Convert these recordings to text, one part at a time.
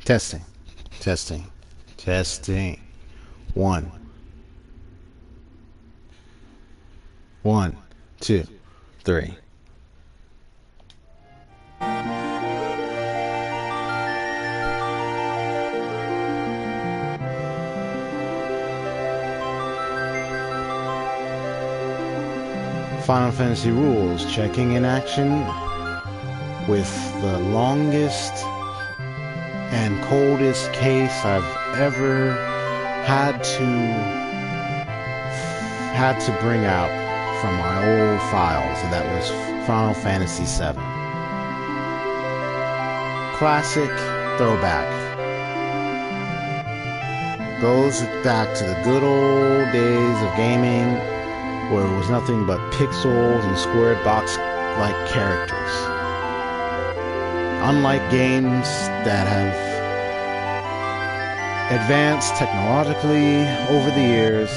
Testing. Testing. Testing. 1. 1, 2, 3. Final Fantasy rules, checking in action with the longest and coldest case I've ever had to bring out from my old files, and that was Final Fantasy VII. Classic throwback. Goes back to the good old days of gaming, where it was nothing but pixels and squared box-like characters. Unlike games that have advanced technologically over the years,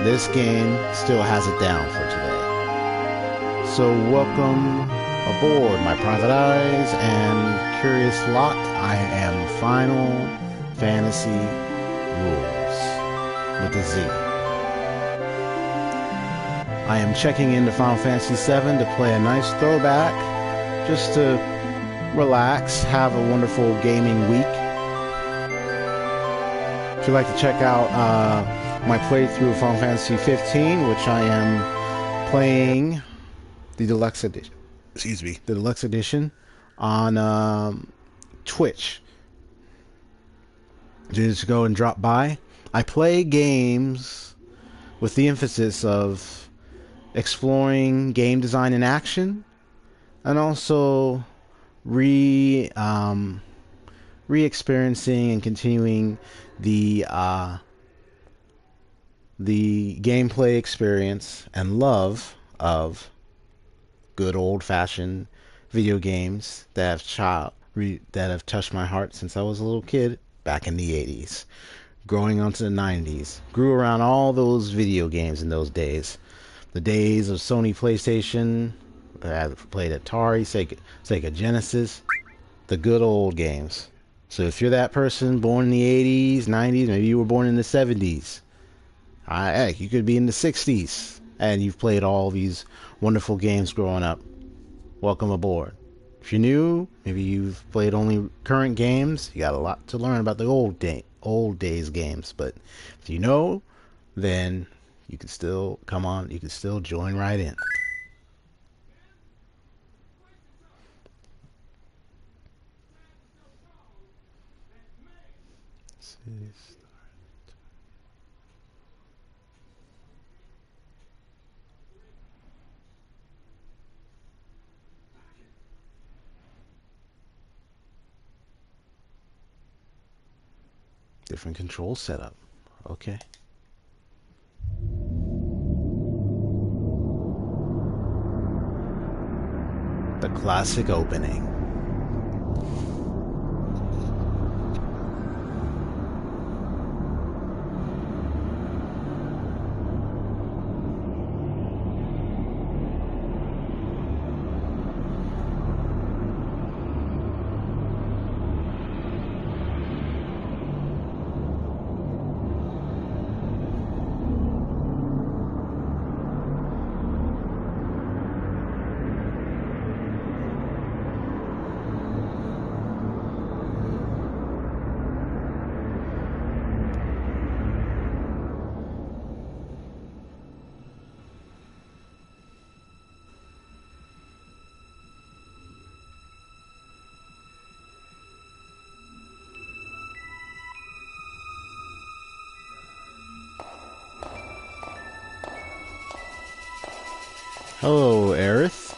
this game still has it down for today. So welcome aboard, my private eyes and curious lot. I am Final Fantasy Rules with a Z. I am checking into Final Fantasy VII to play a nice throwback, just to relax, have a wonderful gaming week. If you'd like to check out my playthrough of Final Fantasy XV, which I am playing the deluxe edition, the deluxe edition on Twitch. Just go and drop by. I play games with the emphasis of exploring game design in action, and also re-experiencing and continuing the gameplay experience and love of good old-fashioned video games that have touched my heart since I was a little kid back in the 80s, growing onto the 90s. Grew around all those video games in those days. The days of Sony PlayStation, I played Atari, Sega Genesis, the good old games. So if you're that person born in the 80s, 90s, maybe you were born in the 70s, heck, you could be in the 60s, and you've played all these wonderful games growing up. Welcome aboard. If you're new, maybe you've played only current games, you got a lot to learn about the old days games. But if you know, then you can still come on, you can still join right in. Different control setup. Okay. The classic opening. Hello, Aerith.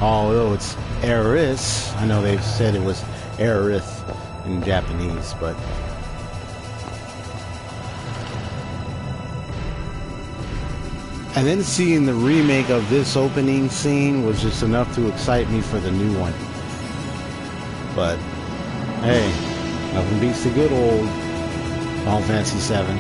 Although it's Aerith, I know they've said it was Aerith in Japanese, but and then seeing the remake of this opening scene was just enough to excite me for the new one. But hey, nothing beats the good old Final Fantasy VII.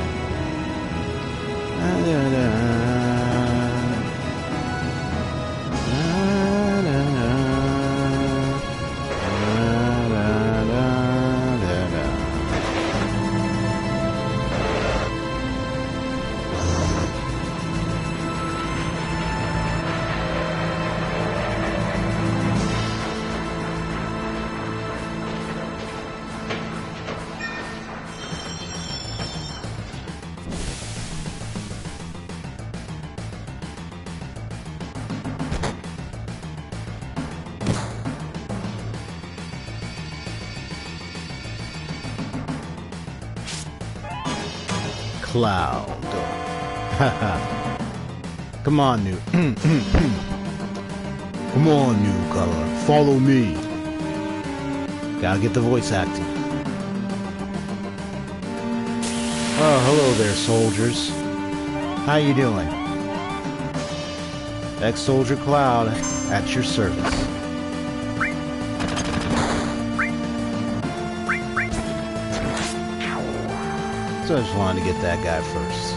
cloud. Come on, new. Come on, newcomer. Follow me. Gotta get the voice acting. Oh, hello there, soldiers. How you doing? Ex-Soldier Cloud at your service. So I just wanted to get that guy first.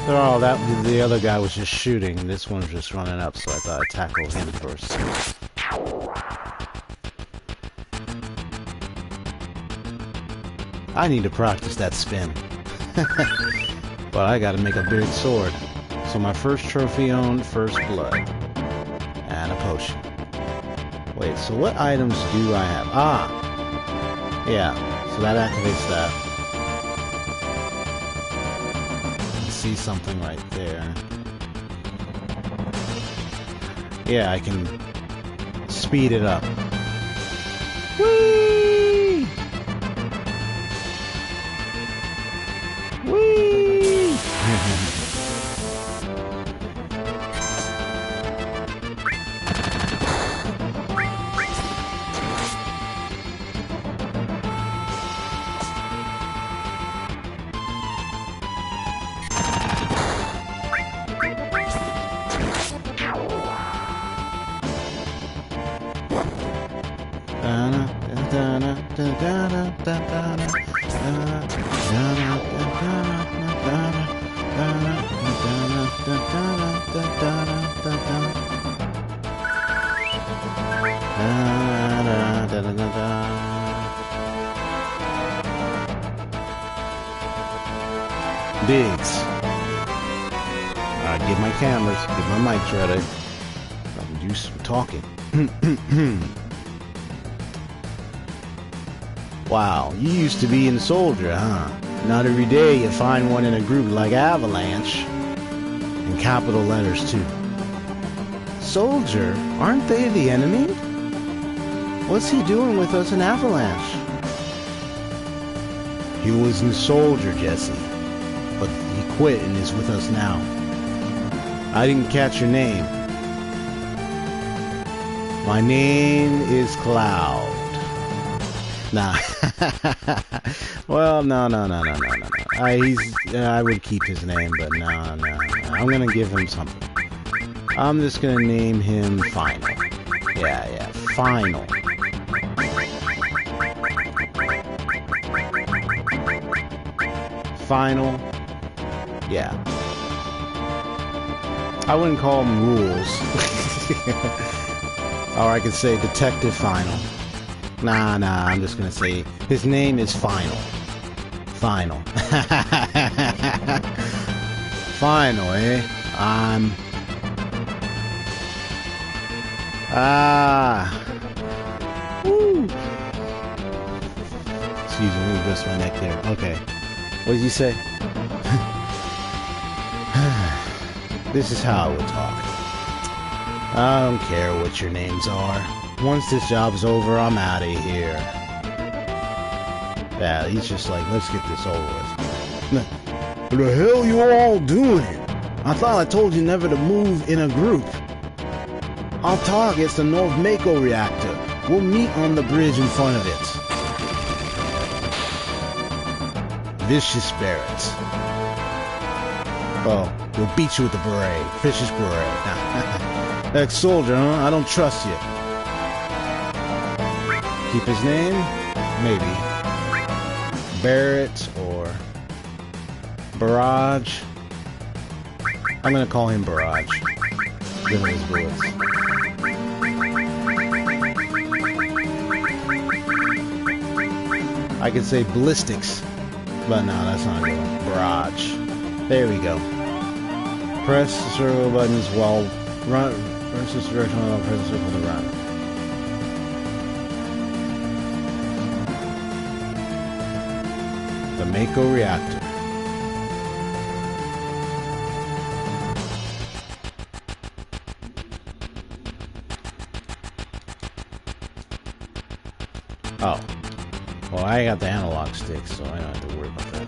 Oh, the other guy was just shooting. This one's just running up, so I thought I'd tackle him first. I need to practice that spin. But I gotta make a big sword. So my first trophy owned, first blood. And a potion. Wait, so what items do I have? Ah! Yeah, so that activates that. See something right there. Yeah, I can speed it up. Whee! Whee! Biggs. Alright, get my cameras, get my mics ready. I can do some talking. Wow, you used to be in Soldier, huh? Not every day you find one in a group like Avalanche. In capital letters, too. Soldier? Aren't they the enemy? What's he doing with us in Avalanche? He was in Soldier, Jesse. But he quit and is with us now. I didn't catch your name. My name is Cloud. Nah. Well, no. I would keep his name, but no. I'm gonna give him something. I'm just gonna name him Final. Yeah, Final. Final. Yeah. I wouldn't call him Rules. Or I could say Detective Final. Nah, I'm just gonna say his name is Final. Final. Final, eh? Woo. Excuse me, let me adjust my neck there. Okay. What did you say? This is how I would talk. I don't care what your names are. Once this job's over, I'm out of here. Yeah, he's just like, let's get this over with. What the hell you all doing? I thought I told you never to move in a group. Our target's the North Mako reactor. We'll meet on the bridge in front of it. Vicious Barretts. Oh, we'll beat you with the beret. Vicious beret. Ex-soldier, huh? I don't trust you. Keep his name? Maybe. Barrett or Barrage. I'm gonna call him Barrage. Give him his bullets. I could say Ballistics, but no, that's not a good one. Barrage. There we go. Press the circle buttons while run. Press this direction while press the circle to run. The Mako reactor. Oh. Well, I got the analog stick, so I don't have to worry about that.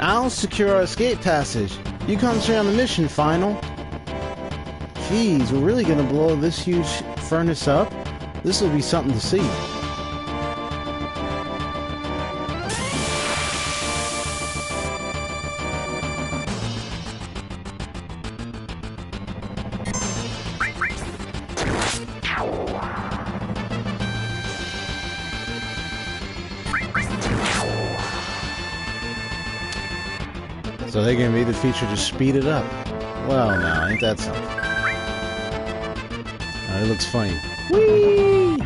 I'll secure our escape passage. You concentrate on the mission, Final. Jeez, we're really gonna blow this huge furnace up? This will be something to see. So they're gonna be the feature to speed it up. Well, no, ain't that something? It looks funny. Whee!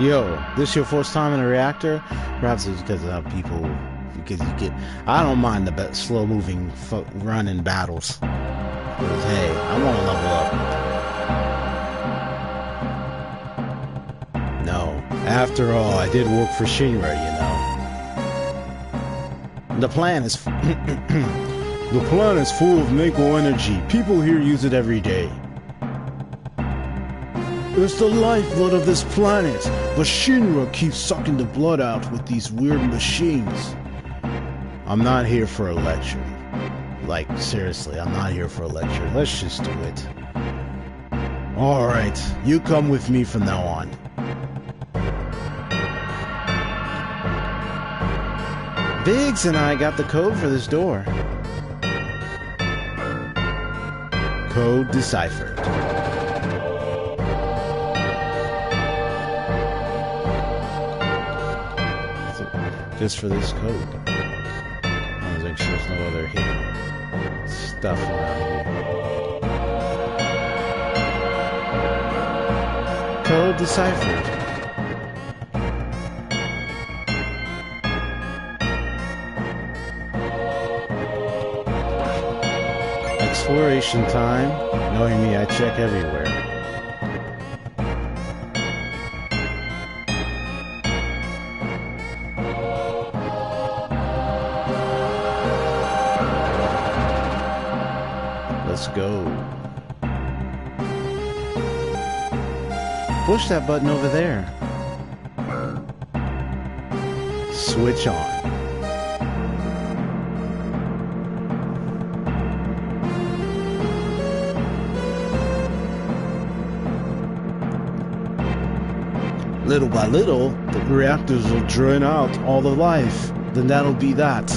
Yo, this your first time in a reactor? Perhaps it's because of how people, because you get. I don't mind the slow-moving run in battles. Because hey, I want to level up. No, after all, I did work for Shinra, you know. The plan is the plan is full of Mako energy. People here use it every day. It's the lifeblood of this planet, but Shinra keeps sucking the blood out with these weird machines. I'm not here for a lecture. Like, seriously, I'm not here for a lecture. Let's just do it. Alright, you come with me from now on. Biggs and I got the code for this door. Code deciphered. Just for this code. I was like, there's no other hidden stuff around here. Code deciphered. Exploration time. Knowing me, I check everywhere. Let's go. Push that button over there. Switch on. Little by little, the reactors will drain out all the life. Then that'll be that.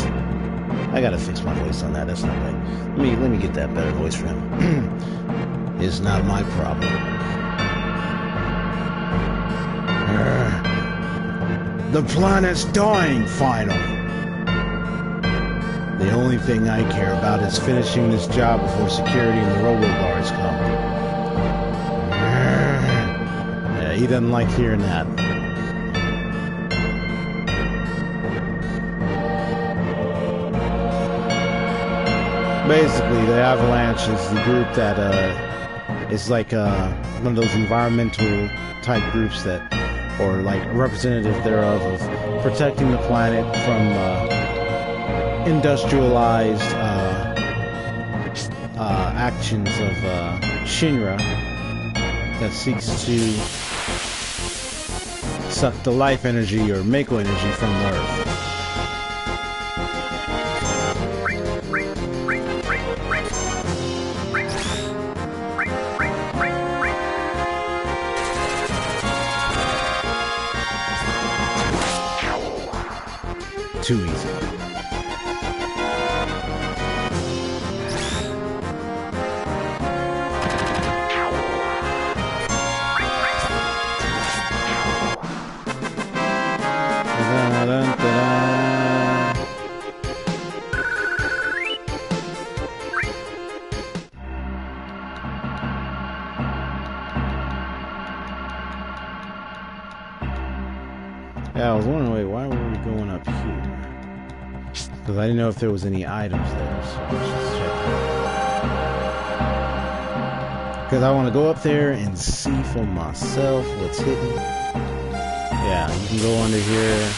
I gotta fix my voice on that. That's not right. Let me get that better voice for him. It's not my problem. The planet's dying, finally. The only thing I care about is finishing this job before security and the robo-guards come. Yeah, he doesn't like hearing that. Basically, the Avalanche is the group that is like one of those environmental type groups that, or like a representative thereof, of protecting the planet from industrialized actions of Shinra that seeks to suck the life energy or Mako energy from the Earth. Too easy. Yeah, I was wondering, wait, why were we going up here? Because I didn't know if there was any items there, so let's just check. Because I want to go up there and see for myself what's hidden. Yeah, you can go under here,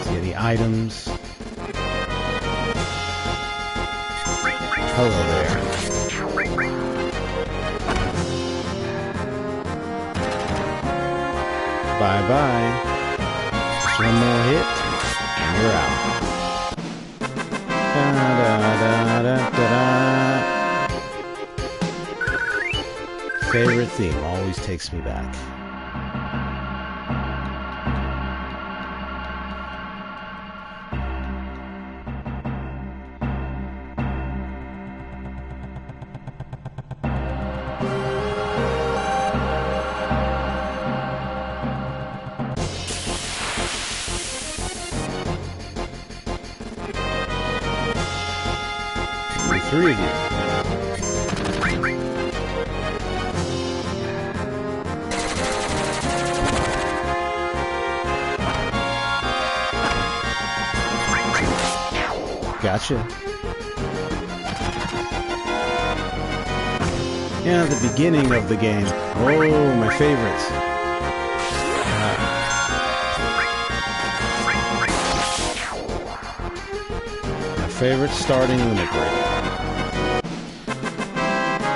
see the items. Hello there. Bye-bye. Just one more hit, and you're out. Da, da, da, da, da, da. Favorite theme always takes me back. Three of you. Gotcha. Yeah, the beginning of the game. Oh, my favorites. My favorite starting limit break.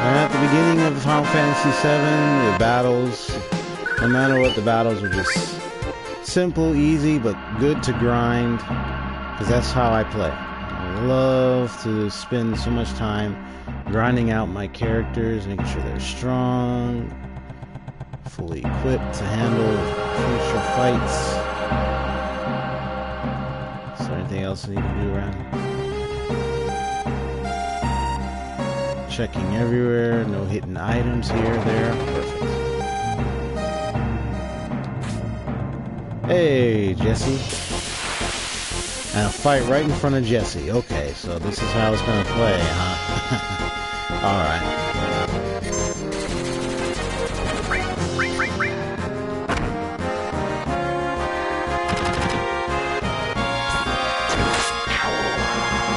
At the beginning of Final Fantasy VII, the battles, no matter what, the battles were just simple, easy, but good to grind, because that's how I play. I love to spend so much time grinding out my characters, making sure they're strong, fully equipped to handle future fights. Is there anything else I need to do around here? Checking everywhere, no hidden items here, there, perfect. Hey, Jesse. And a fight right in front of Jesse. Okay, so this is how it's gonna play, huh? Alright.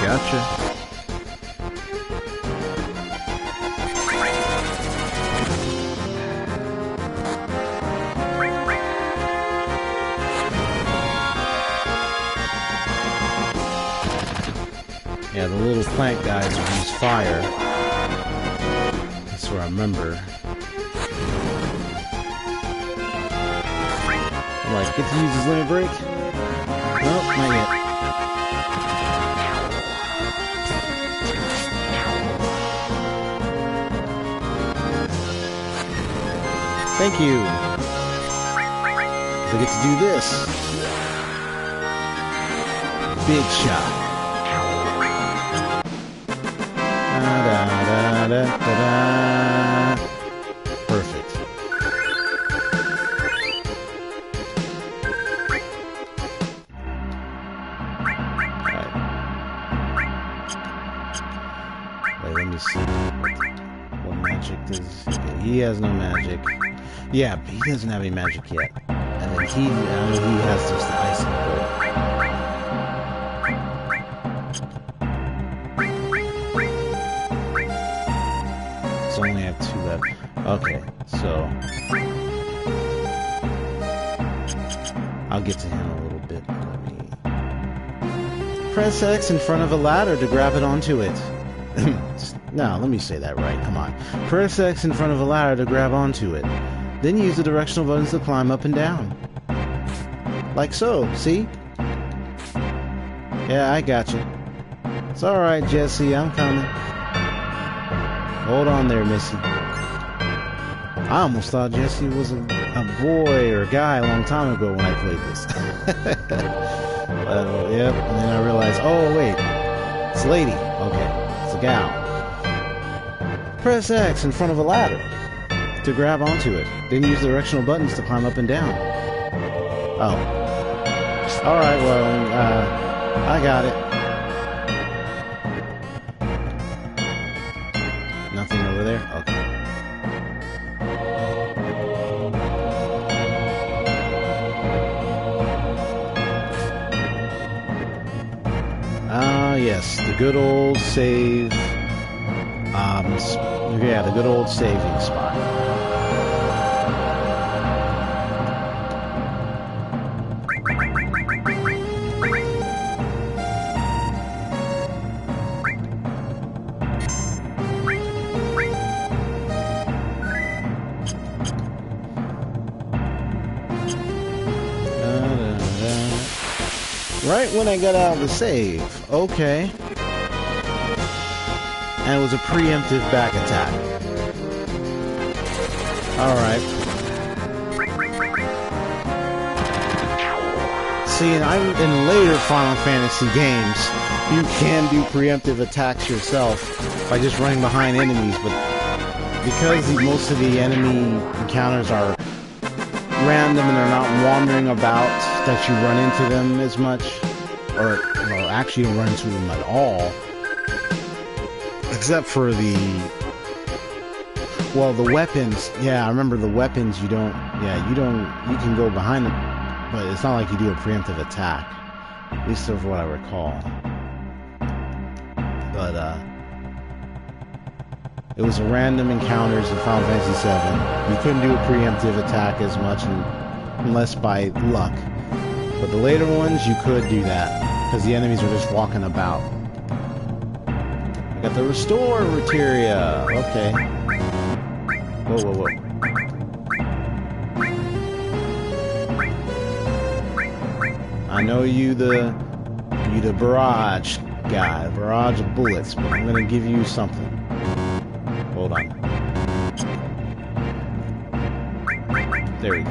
Gotcha. Yeah, the little plant guys use fire. That's what I remember. I'm like, get to use his limit break? Nope, not yet. Thank you. I get to do this. Big shot. Perfect. me see. What magic does he has no magic. Yeah, but he doesn't have any magic yet. And then he has just the icing bolt. So I only have 2 left. Okay, so I'll get to him a little bit. Let me press X in front of a ladder to grab it onto it. No, let me say that right. Come on. Press X in front of a ladder to grab onto it. Then use the directional buttons to climb up and down. Like so, see? Yeah, I got you. It's alright, Jesse, I'm coming. Hold on there, Missy. I almost thought Jesse was a boy or a guy a long time ago when I played this. Yep, and then I realized, oh wait, it's a lady. Okay, it's a gal. Press X in front of a ladder to grab onto it. Then use the directional buttons to climb up and down. Oh. Alright, well, I got it. Nothing over there? Okay. Yes, the good old save, yeah, the good old saving spot. Right when I got out of the save. Okay. And it was a preemptive back attack. Alright. See, in later Final Fantasy games, you can do preemptive attacks yourself by just running behind enemies, but because most of the enemy encounters are random and they're not wandering about, that you run into them as much, or well, actually you don't run into them at all, except for the weapons. Yeah, I remember the weapons. You can go behind them, but it's not like you do a preemptive attack, at least of what I recall. But it was random encounters in Final Fantasy VII. You couldn't do a preemptive attack as much unless by luck. But the later ones, you could do that, because the enemies were just walking about. I got the restore materia. Okay. Whoa, whoa, whoa. I know you the barrage guy, barrage of bullets, but I'm gonna give you something. Hold on. There we go.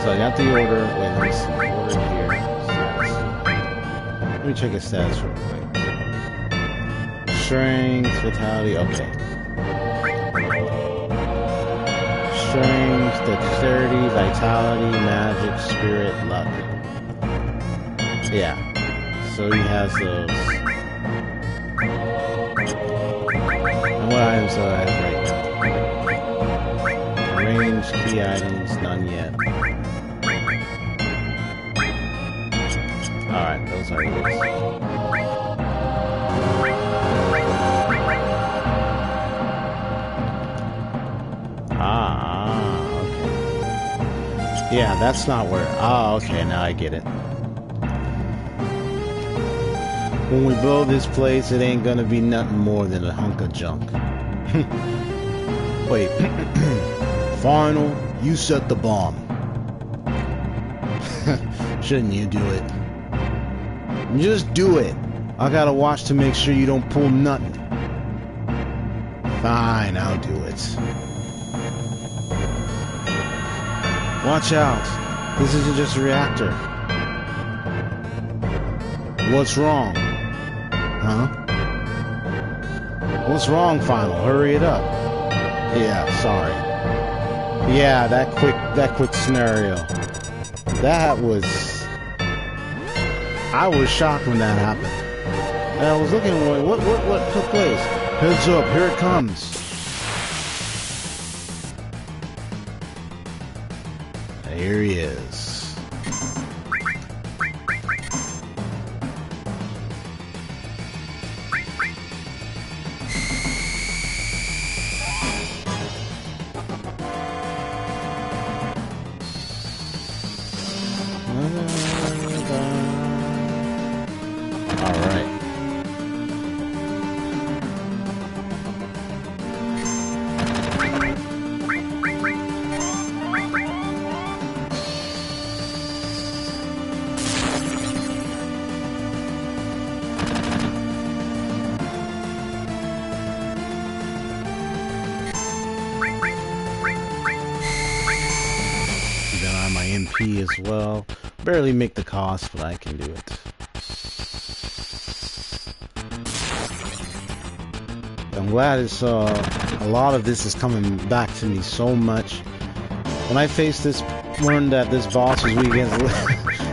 So I got the order. Wait, let me see. Order here. Status. Let me check his status real quick. Strength, vitality. Okay. Strength, dexterity, vitality, magic, spirit, luck. Yeah. So he has those. And what items do I have right now? Range, key items, none yet. Alright, those are his. Okay. Yeah, that's not where... okay, now I get it. When we build this place, it ain't gonna be nothing more than a hunk of junk. Wait. Final, you set the bomb. Shouldn't you do it? Just do it. I gotta watch to make sure you don't pull nothing. Fine, I'll do it. Watch out. This isn't just a reactor. What's wrong? Huh? What's wrong, Final? Hurry it up. Yeah, sorry. Yeah, that quick scenario. That was... I was shocked when that happened. And I was looking, what took place? Heads up, here it comes. Here he is. MP as well. Barely make the cost, but I can do it. I'm glad it's a lot of this is coming back to me so much. When I faced this, learned that this boss was weak against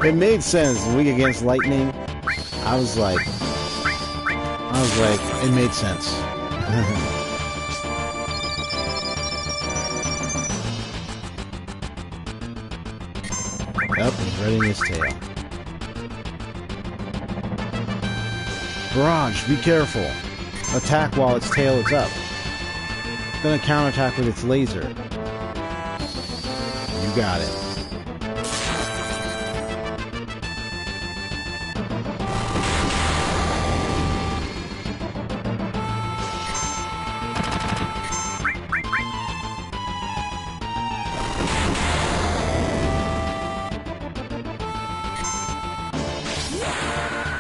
it made sense, weak against lightning. I was like it made sense. Yep, he's readying his tail. Barrage, be careful. Attack while its tail is up. It's gonna counterattack with its laser. You got it.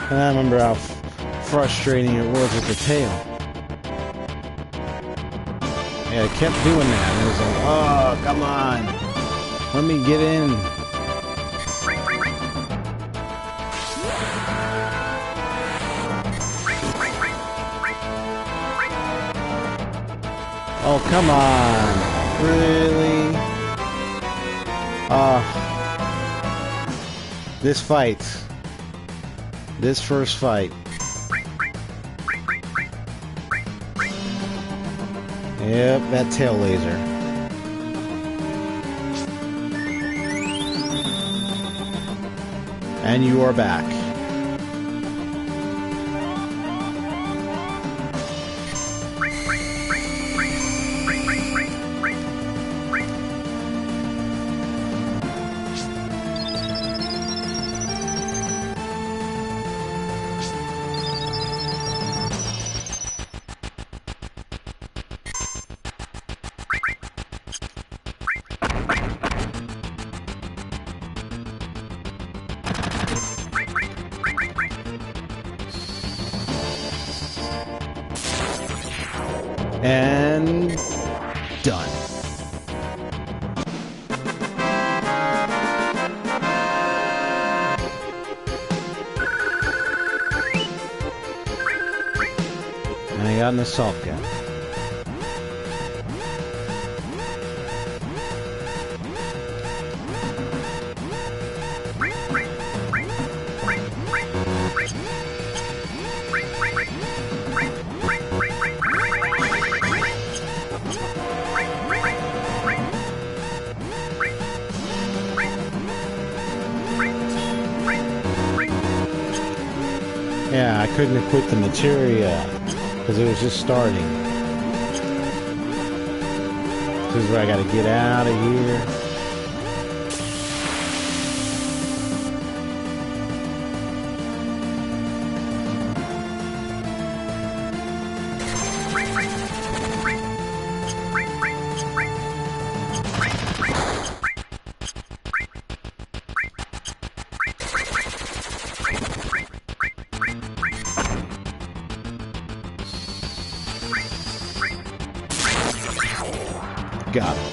And I remember how frustrating it was with the tail. Yeah, I kept doing that. And it was like, oh, come on. Let me get in. Oh, come on. Really? This fight. This first fight. Yep, that tail laser. And you are back. And done. And I got an assault gun. Yeah, I couldn't equip the materia because it was just starting. This is where I gotta get out of here. Got it.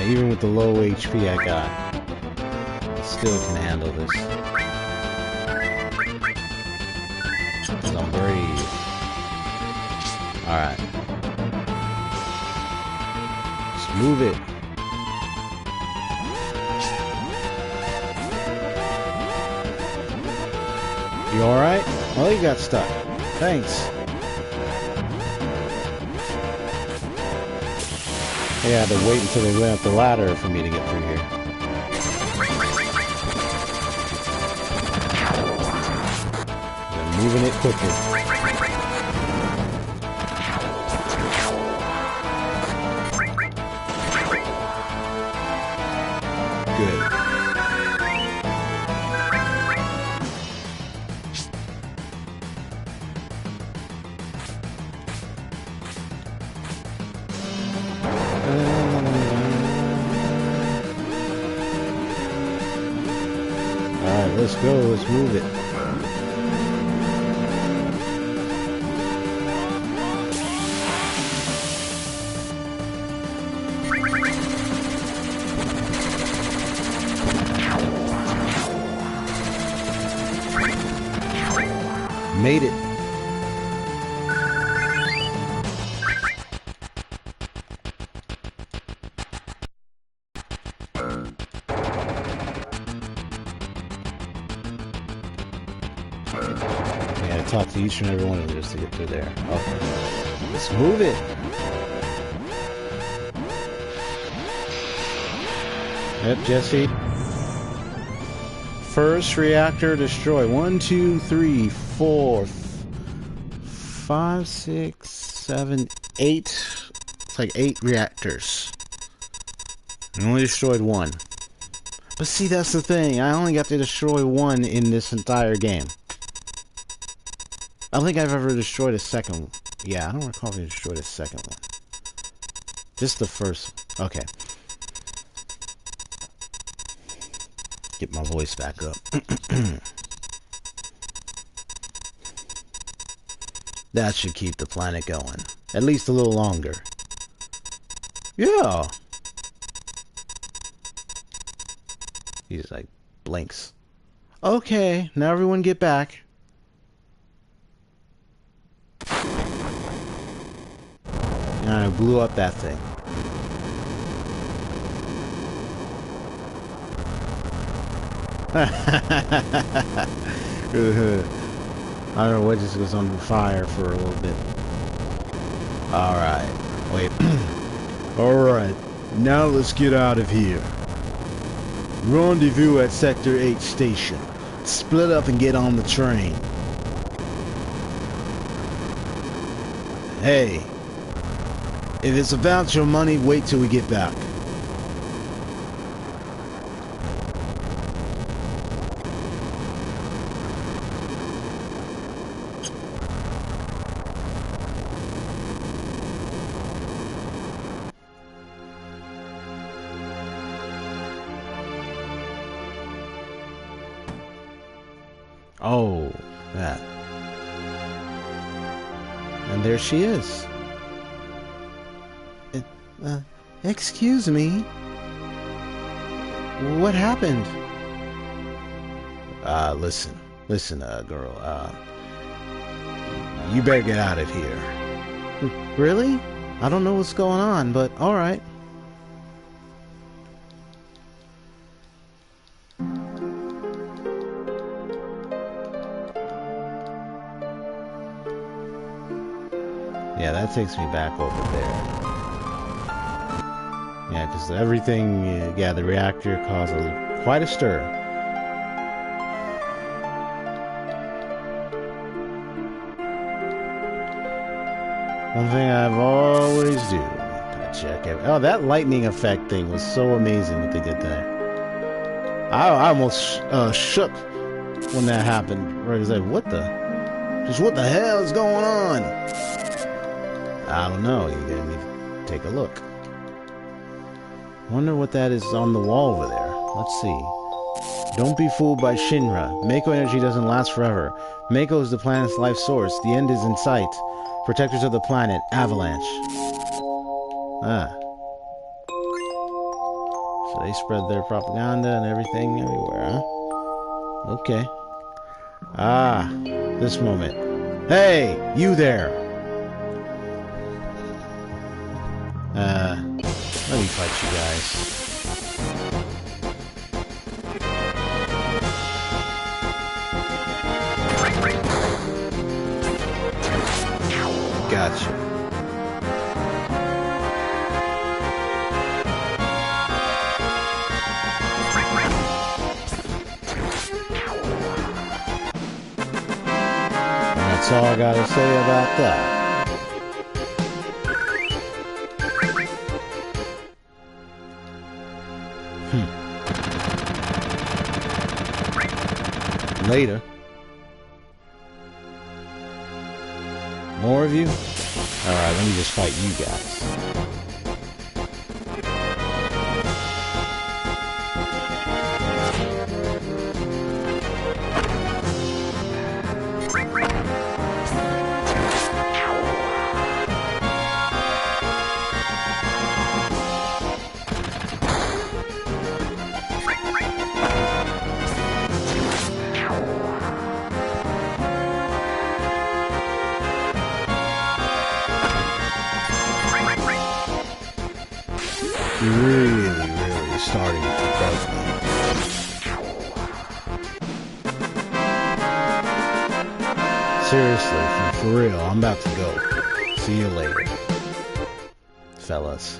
Yeah, even with the low HP I got, I still can handle this. Because I'm brave. Alright. Just move it. You alright? Oh, you got stuck. Thanks. I had to wait until they went up the ladder for me to get through here. They're moving it quickly. Good. Alright, let's go, let's move it. Made it. Yeah, talk to each and every one of them just to get through there. Okay. Let's move it. Yep, Jesse. First reactor destroyed. 1, 2, 3, 4, 5, 6, 7, 8. It's like 8 reactors. I only destroyed 1. But see, that's the thing. I only got to destroy 1 in this entire game. I don't think I've ever destroyed a second one. Yeah, I don't recall if I destroyed a second one. Just the first. Okay. Get my voice back up. That should keep the planet going. At least a little longer. Yeah. He just like blinks. Okay, now everyone get back. And I blew up that thing. I don't know what just goes on fire for a little bit. Alright. Wait. Alright. Now let's get out of here. Rendezvous at Sector 8 station. Split up and get on the train. Hey. If it's about your money, wait till we get back. Oh, that. And there she is. Excuse me. What happened? Listen, girl, you better get out of here. Really? I don't know what's going on, but alright. Yeah, that takes me back over there. Yeah, because everything, yeah, the reactor caused quite a stir. One thing I've always do, gotta check everything. Oh, that lightning effect thing was so amazing what they did there. I almost shook when that happened. Right, I was like, what the hell is going on? I don't know. You gotta need to take a look. Wonder what that is on the wall over there. Let's see. Don't be fooled by Shinra. Mako energy doesn't last forever. Mako is the planet's life source. The end is in sight. Protectors of the planet. Avalanche. Ah. So they spread their propaganda and everything everywhere, huh? Okay. Ah, this moment. Hey, you there! Let me fight you guys. Gotcha. That's all I gotta say about that. Later. More of you? Alright, let me just fight you guys. Really starting to bug me. Seriously, for real, I'm about to go. See you later, fellas.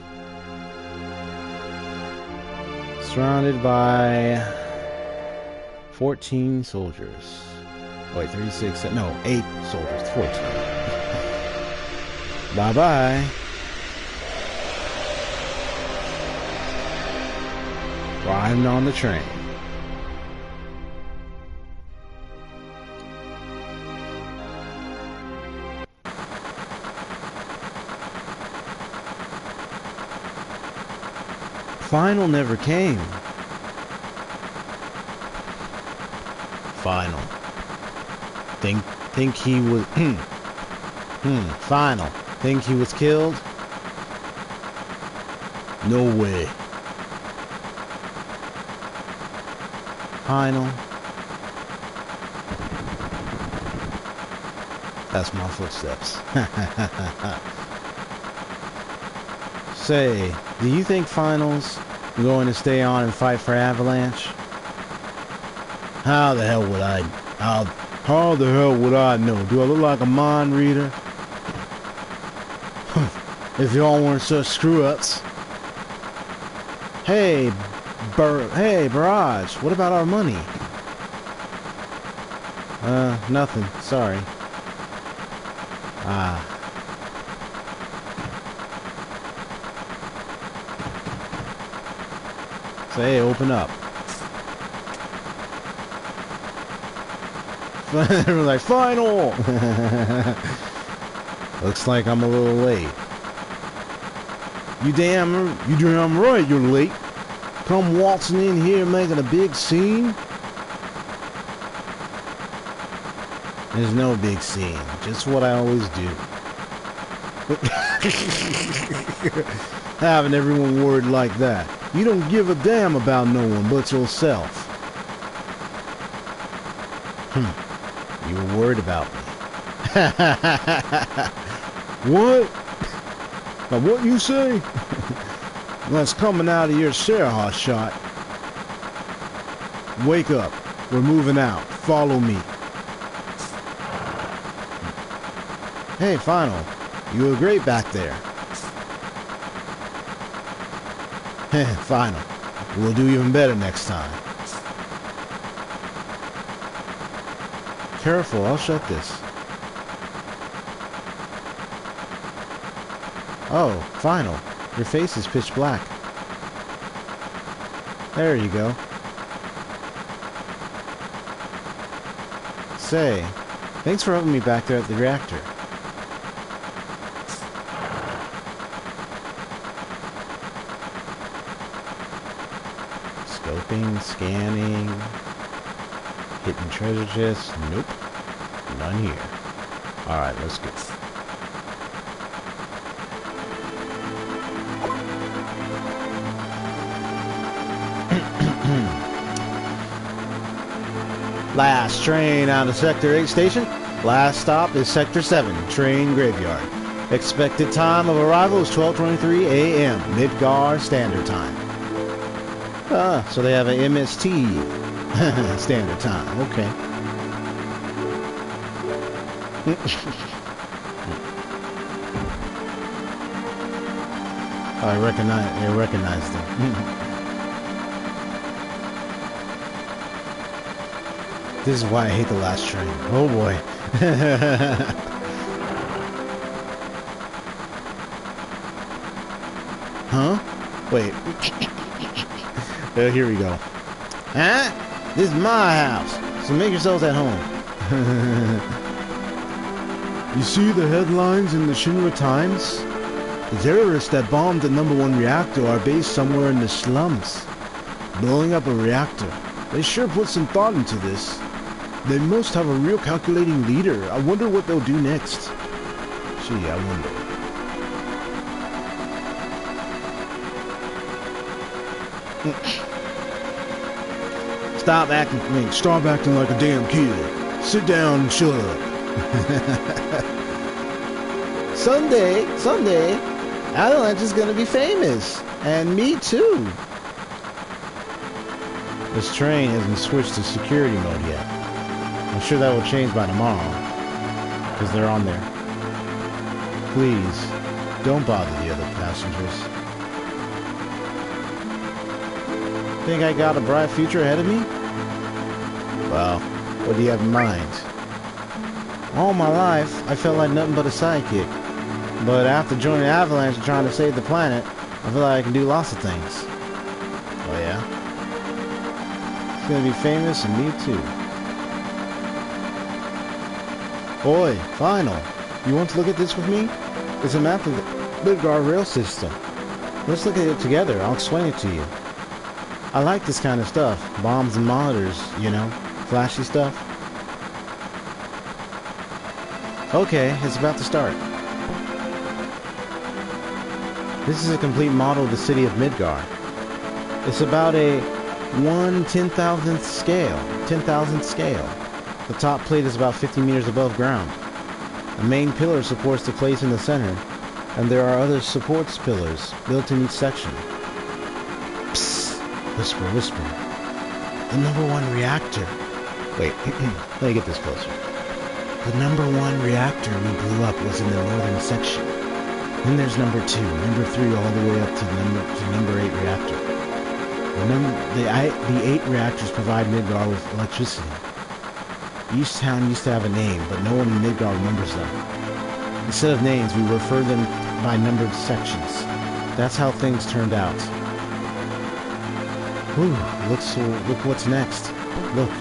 Surrounded by 14 soldiers. Wait, 36, no, 8 soldiers, 14. Bye-bye. Riding on the train. Final never came. Final. Think he was Final. Think he was killed? No way. Final. That's my footsteps. Say, do you think Final's going to stay on and fight for Avalanche? How the hell would I? How the hell would I know? Do I look like a mind reader? If y'all weren't such screw-ups. Hey, Barrage, what about our money? Nothing. Sorry. Say, open up. We're like, Final! Looks like I'm a little late. You damn right you're late. Come waltzing in here making a big scene. There's no big scene. Just what I always do. Having everyone worried like that. You don't give a damn about no one but yourself. You were worried about me. What? Now what you say? That's coming out of your share shot. Wake up. We're moving out. Follow me. Hey, Final. You were great back there. Final. We'll do even better next time. Careful, I'll shut this. Oh, Final. Your face is pitch black. There you go. Say, thanks for helping me back there at the reactor. Scoping, scanning, hitting treasure chests. Nope. None here. Alright, let's go. Last train out of Sector 8 station. Last stop is Sector 7, train graveyard. Expected time of arrival is 12:23 a.m. Midgar Standard Time. Ah, so they have an MST Standard Time. Okay. I recognized them. This is why I hate the last train. Oh boy. Huh? Wait. Here we go. Huh? This is my house, so make yourselves at home. You see the headlines in the Shinra Times? The terrorists that bombed the #1 reactor are based somewhere in the slums. Blowing up a reactor. They sure put some thought into this. They must have a real calculating leader. I wonder what they'll do next. Gee, I wonder. Stop acting like a damn kid. Sit down and shut up. Someday, Avalanche is gonna be famous. And me too. This train hasn't switched to security mode yet. I'm sure that will change by tomorrow. Because they're on there. Please, don't bother the other passengers. Think I got a bright future ahead of me? Well, what do you have in mind? All my life, I felt like nothing but a sidekick. But after joining Avalanche and trying to save the planet, I feel like I can do lots of things. Oh yeah? It's gonna be famous and me too. Boy, final. You want to look at this with me? It's a map of the Midgar rail system. Let's look at it together. I'll explain it to you. I like this kind of stuff. Bombs and monitors, you know? Flashy stuff. Okay, it's about to start. This is a complete model of the city of Midgar. It's about a 1/10,000th scale. 10,000th scale. The top plate is about 50 meters above ground. A main pillar supports the place in the center, and there are other supports pillars built in each section. Psst! Whisper, whisper. The #1 reactor. Wait, let me get this closer. The #1 reactor we blew up was in the northern section. Then there's #2, #3, all the way up to #8 reactor. The 8 reactors provide Midgar with electricity. Each town used to have a name, but no one in Midgar remembers them. Instead of names, we refer them by numbered sections. That's how things turned out. Whew, look what's next. Look.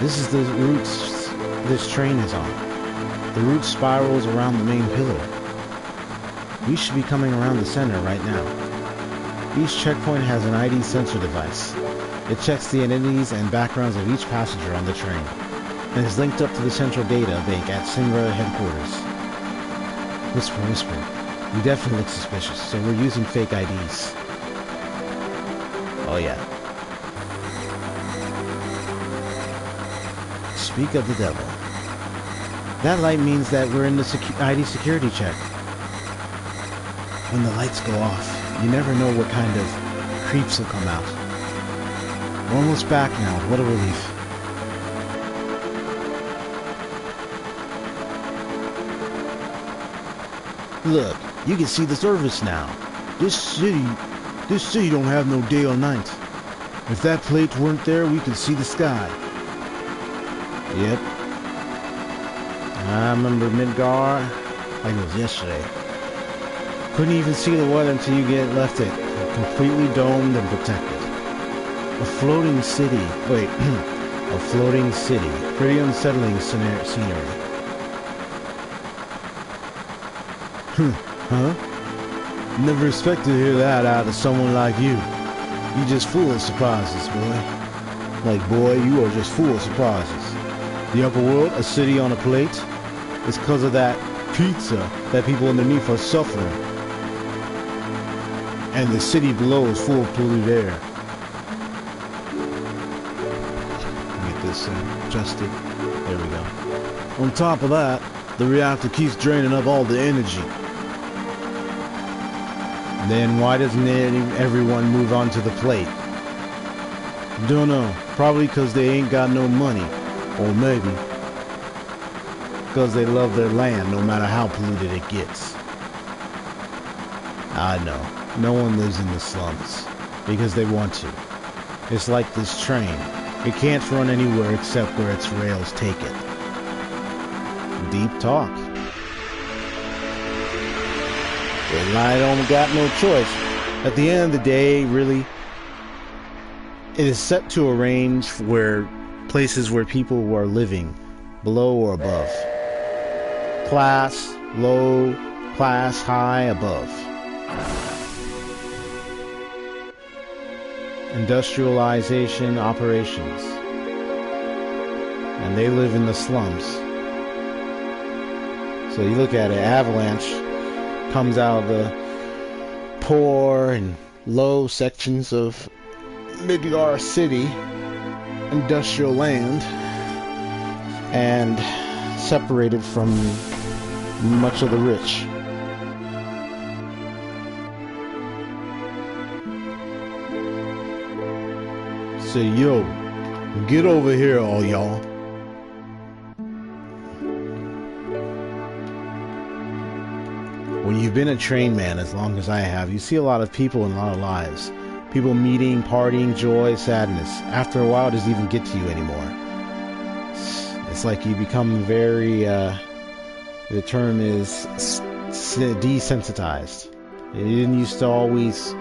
This is the route this train is on. The route spirals around the main pillar. We should be coming around the center right now. Each checkpoint has an ID sensor device. It checks the identities and backgrounds of each passenger on the train, and is linked up to the central data bank at Shinra headquarters. Whisper, whisper. You definitely look suspicious, so we're using fake IDs. Oh yeah. Speak of the devil. That light means that we're in the ID security check. When the lights go off, you never know what kind of creeps will come out. We're almost back now. What a relief. Look, you can see the surface now. This city don't have no day or night. If that plate weren't there, we could see the sky. Yep. I remember Midgar like it was yesterday. Couldn't even see the weather until you left it. Completely domed and protected. A floating city. Wait. A floating city. Pretty unsettling scenery. Huh? Never expected to hear that out of someone like you. You just full of surprises, boy. Like, boy, you are just full of surprises. The upper world, a city on a plate, is because of that pizza that people underneath are suffering. And the city below is full of polluted air. Get this and adjust it. There we go. On top of that, the reactor keeps draining up all the energy. Then why doesn't everyone move onto the plate? Don't know. Probably because they ain't got no money. Or maybe because they love their land no matter how polluted it gets. I know. No one lives in the slums because they want to. It's like this train. It can't run anywhere except where its rails take it. Deep talk. Well, I don't got no choice. At the end of the day, really, it is set to a range where places where people are living, below or above. Class, low, class, high, above. Industrialization operations. And they live in the slums. So you look at it, Avalanche comes out of the poor and low sections of Midgar City, industrial land, and separated from much of the rich. Say, yo, get over here, all y'all. When you've been a train man as long as I have, you see a lot of people in a lot of lives. People meeting, partying, joy, sadness. After a while, it doesn't even get to you anymore. It's like you become very, the term is desensitized. It didn't used to always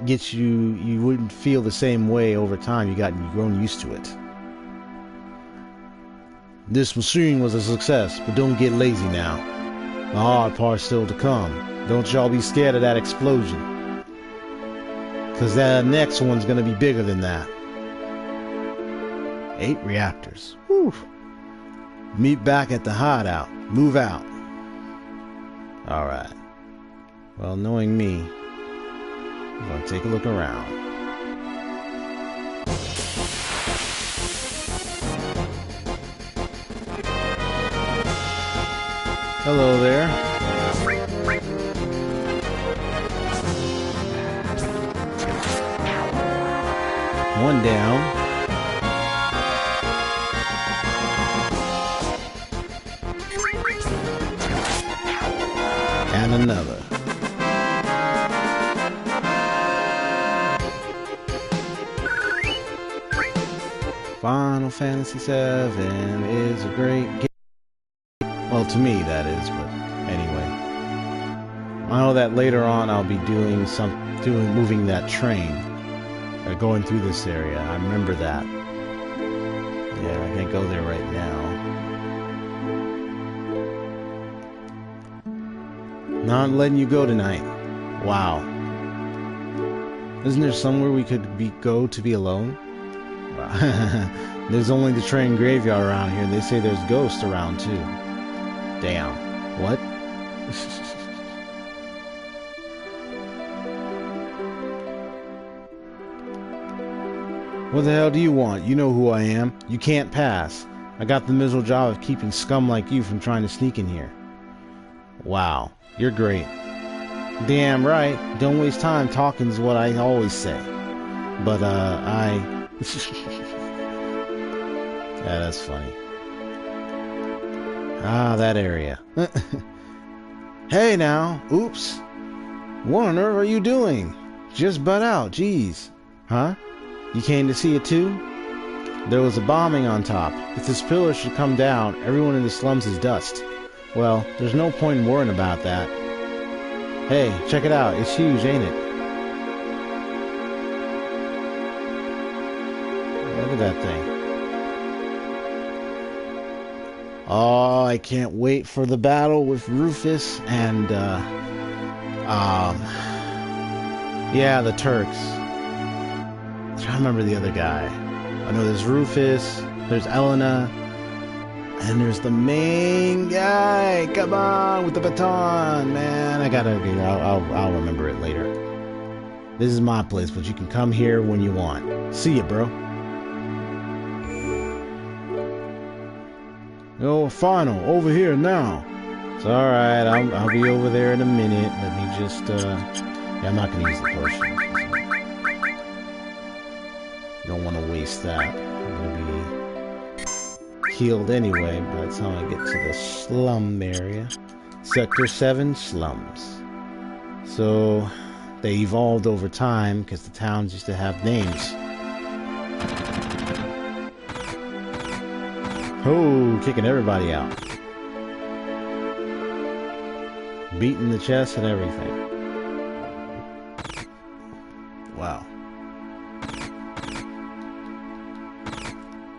get you, you wouldn't feel the same way over time. You've grown used to it. This machine was a success, but don't get lazy now. The hard part's still to come. Don't y'all be scared of that explosion. Cause that next one's gonna be bigger than that. 8 reactors. Whew. Meet back at the hideout. Move out. Alright. Well, knowing me, I'm gonna take a look around. Hello there. One down. And another. Final Fantasy VII is a great game. Well, to me that is, but anyway. I know that later on I'll be moving that train. Going through this area. I remember that. Yeah, I can't go there right now. Not letting you go tonight. Wow. Isn't there somewhere we could go to be alone? Wow. There's only the train graveyard around here, and they say there's ghosts around too. Damn. What? What the hell do you want? You know who I am. You can't pass. I got the miserable job of keeping scum like you from trying to sneak in here. Wow. You're great. Damn right. Don't waste time talking is what I always say. But, yeah, that's funny. Ah, that area. Hey now. Oops. What on earth are you doing? Just butt out. Jeez. Huh? You came to see it too? There was a bombing on top. If this pillar should come down, everyone in the slums is dust. Well, there's no point in worrying about that. Hey, check it out. It's huge, ain't it? Look at that thing. Oh, I can't wait for the battle with Rufus and, yeah, the Turks. I'm trying to remember the other guy. I know there's Rufus, there's Elena, and there's the main guy. Come on, with the baton, man. I'll remember it later. This is my place, but you can come here when you want. See ya, bro. Oh, final, over here now. It's alright, I'll be over there in a minute. Let me just, yeah, I'm not gonna use the potion. Don't want to waste that. I'm gonna be healed anyway by the time I get to the slum area. Sector 7, slums. So, they evolved over time because the towns used to have names. Oh, kicking everybody out. Beating the chest and everything. Wow.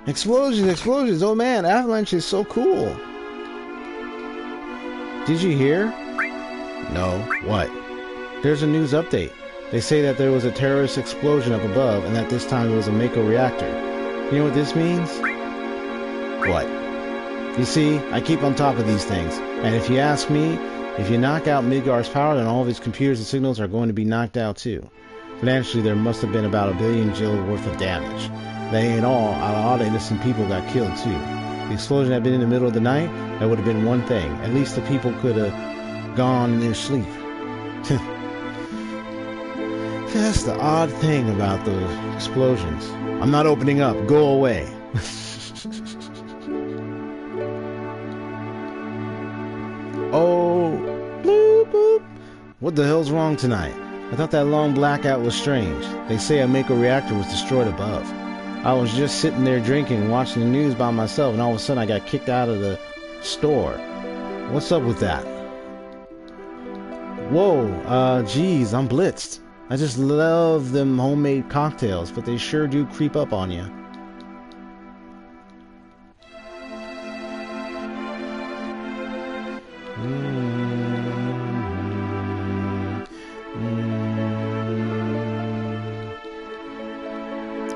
Explosions, explosions. Oh man, Avalanche is so cool. Did you hear? No. What? There's a news update. They say that there was a terrorist explosion up above and that this time it was a Mako reactor. You know what this means? What? You see, I keep on top of these things. And if you ask me, if you knock out Midgar's power, then all of his computers and signals are going to be knocked out too. Financially, there must have been about 1 billion jill worth of damage. That ain't all. A lot of innocent people got killed too. The explosion had been in the middle of the night, that would have been one thing. At least the people could have gone in their sleep. That's the odd thing about those explosions. I'm not opening up. Go away. Oh, bloop, bloop. What the hell's wrong tonight? I thought that long blackout was strange. They say a Mako reactor was destroyed above. I was just sitting there drinking and watching the news by myself, and all of a sudden I got kicked out of the store. What's up with that? Whoa, geez, I'm blitzed. I just love them homemade cocktails, but they sure do creep up on you.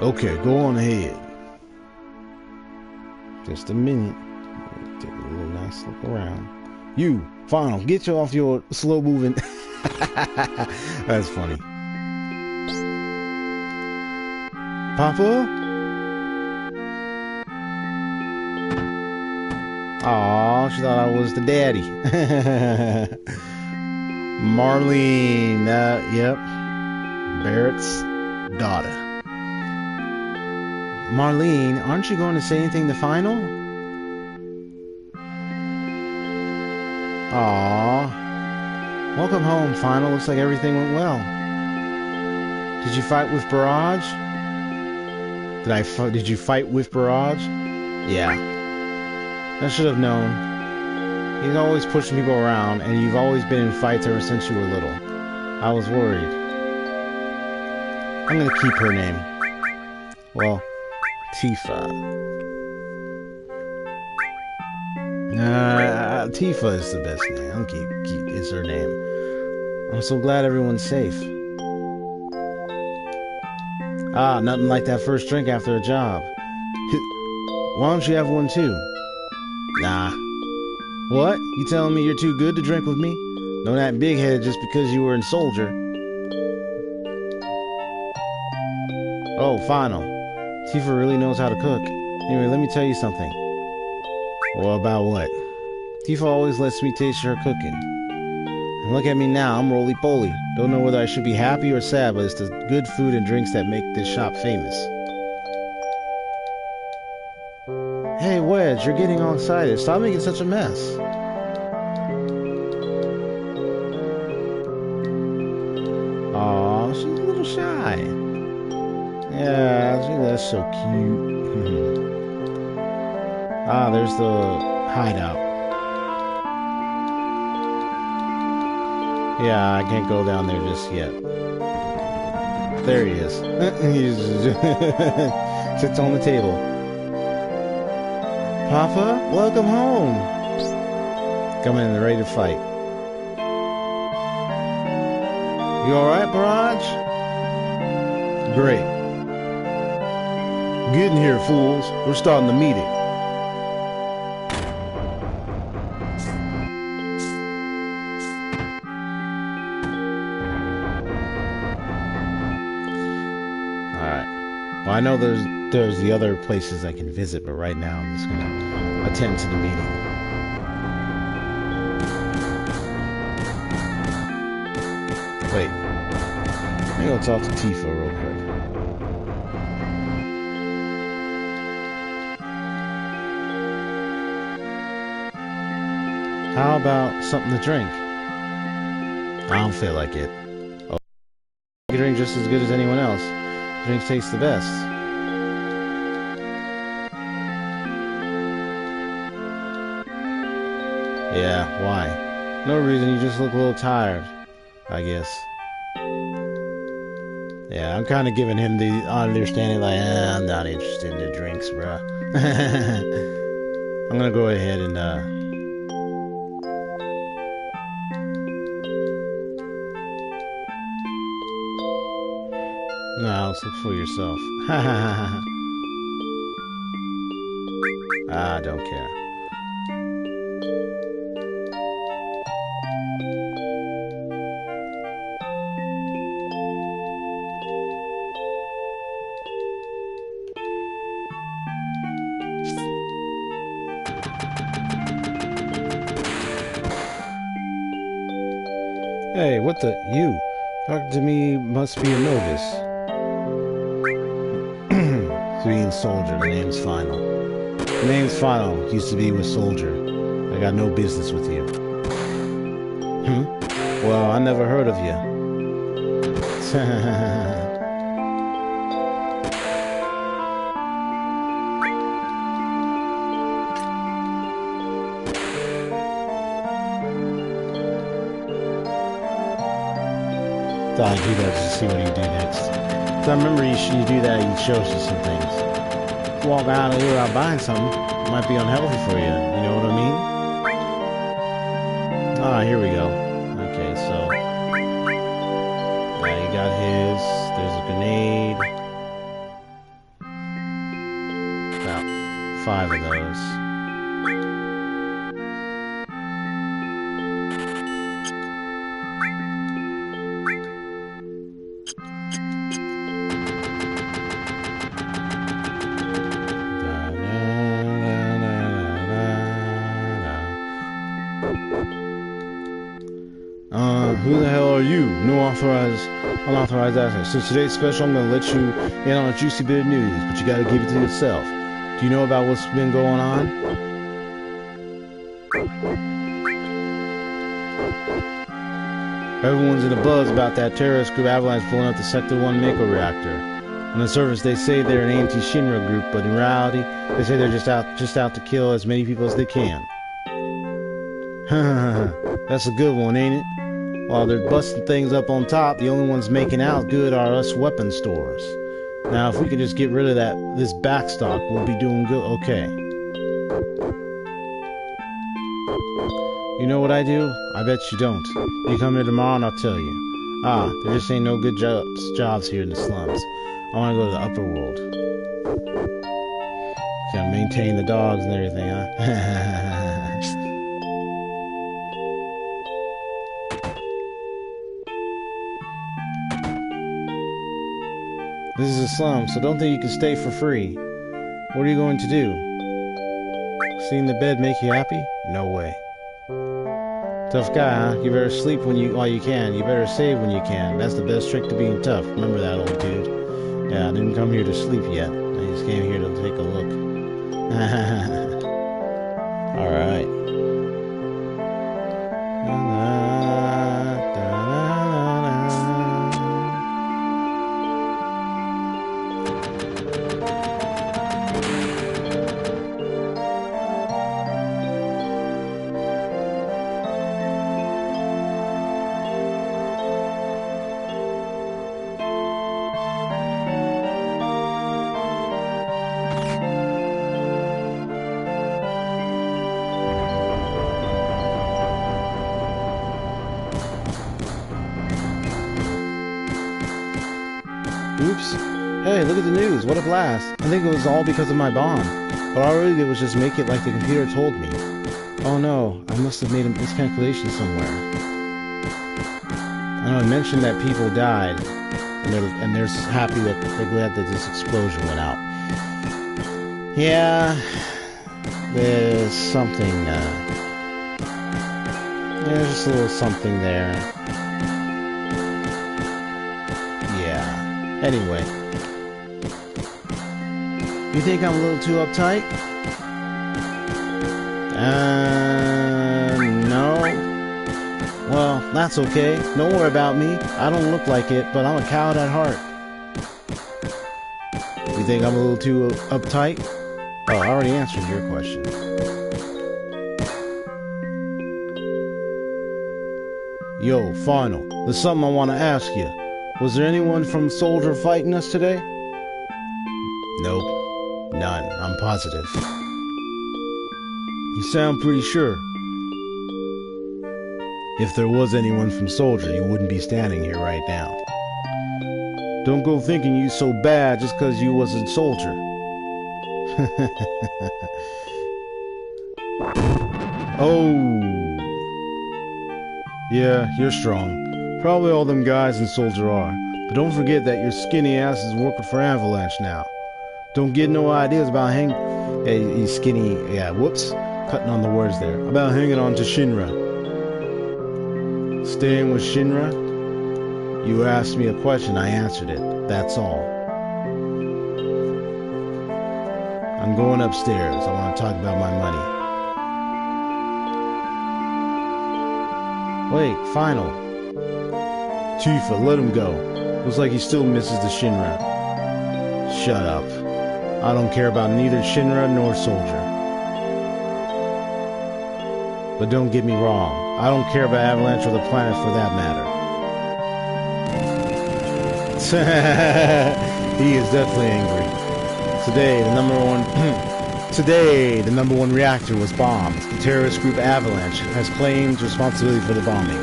Okay, go on ahead. Just a minute. Take a little nice look around. You, Final, get you off your slow moving. That's funny. Papa? Aw, she thought I was the daddy. Marlene, yep. Barrett's daughter. Marlene, aren't you going to say anything to Final? Aww. Welcome home, Final. Looks like everything went well. Did you fight with Barrage? Did you fight with Barrage? Yeah. I should have known. He's always pushing people around, and you've always been in fights ever since you were little. I was worried. I'm gonna keep her name. Well, Tifa. Tifa is the best name. I'll keep is her name. I'm so glad everyone's safe. Ah, nothing like that first drink after a job. Why don't you have one too? Nah. What? You telling me you're too good to drink with me? Don't act big-headed just because you were in Soldier. Oh, Final. Tifa really knows how to cook. Anyway, let me tell you something. Well, about what? Tifa always lets me taste her cooking. And look at me now, I'm roly-poly. Don't know whether I should be happy or sad, but it's the good food and drinks that make this shop famous. Hey, Wedge, you're getting all excited. Stop making such a mess. Aw, she's a little shy. Yeah, that's so cute. Ah, there's the hideout. Yeah, I can't go down there just yet. There he is. He sits on the table. Papa, welcome home. Coming in ready to fight. You alright, Barrage? Great. Get in here, fools. We're starting the meeting. Alright. Well, I know there's the other places I can visit, but right now I'm just gonna attend to the meeting. Wait. Let me go talk to Tifa real quick. How about something to drink? I don't feel like it. Oh, you drink just as good as anyone else. Drinks taste the best. Yeah, why? No reason, you just look a little tired, I guess. Yeah, I'm kind of giving him the understanding, like, I'm not interested in the drinks, bruh. I'm gonna go ahead and, no, let's look for yourself. I don't care. Hey, what the? You? Talking to me must be a novice. Being Soldier, the name's Final. The name's Final, used to be with Soldier. I got no business with you. Well, I never heard of you. Thought I'd do that just to see what you do next. I remember you do that, he shows you some things. Walk out of here without buying something, it might be unhealthy for you, you know what I mean? Ah, here we go. Okay, so yeah, he got his, there's a grenade. About 5 of those. Who the hell are you? No unauthorized access. Since today's special, I'm gonna let you in on a juicy bit of news, but you gotta keep it to yourself. Do you know about what's been going on? Everyone's in a buzz about that terrorist group Avalanche blowing up the Sector 1 Mako reactor. On the surface, they say they're an anti-Shinra group, but in reality, they say they're just out to kill as many people as they can. That's a good one, ain't it? While they're busting things up on top, the only ones making out good are us weapon stores. Now, if we could just get rid of this backstock, we'll be doing good. Okay. You know what I do? I bet you don't. You come here tomorrow and I'll tell you. Ah, there just ain't no good jobs here in the slums. I want to go to the upper world. Gotta maintain the dogs and everything, huh? This is a slum, so don't think you can stay for free. What are you going to do? Seeing the bed make you happy? No way. Tough guy, huh? You better sleep while you can. You better save when you can. That's the best trick to being tough. Remember that, old dude. Yeah, I didn't come here to sleep yet. I just came here to take a look. Alright. Oops. Hey, look at the news. What a blast. I think it was all because of my bomb. But all I really did was just make it like the computer told me. Oh no, I must have made a miscalculation somewhere. I know I mentioned that people died, and they're happy that they're glad that this explosion went out. Yeah, There's something, there's just a little something there. Yeah. Anyway. You think I'm a little too uptight? No. Well, that's okay. Don't worry about me. I don't look like it, but I'm a coward at heart. You think I'm a little too uptight? Oh, I already answered your question. Yo, Final, there's something I want to ask you. Was there anyone from Soldier fighting us today? Nope. None. I'm positive. You sound pretty sure. If there was anyone from Soldier, you wouldn't be standing here right now. Don't go thinking you so bad just because you wasn't Soldier. Oh. Yeah, you're strong. Probably all them guys in Soldier are. But don't forget that your skinny ass is working for Avalanche now. Don't get no ideas about he's skinny, yeah, whoops. Cutting on the words there. About hanging on to Shinra. Staying with Shinra? You asked me a question, I answered it. That's all. I'm going upstairs. I want to talk about my money. Wait, Final. Tifa, let him go. Looks like he still misses the Shinra. Shut up. I don't care about neither Shinra nor Soldier. But don't get me wrong. I don't care about Avalanche or the planet for that matter. He is definitely angry. Today, the number one reactor was bombed. The terrorist group Avalanche has claimed responsibility for the bombing.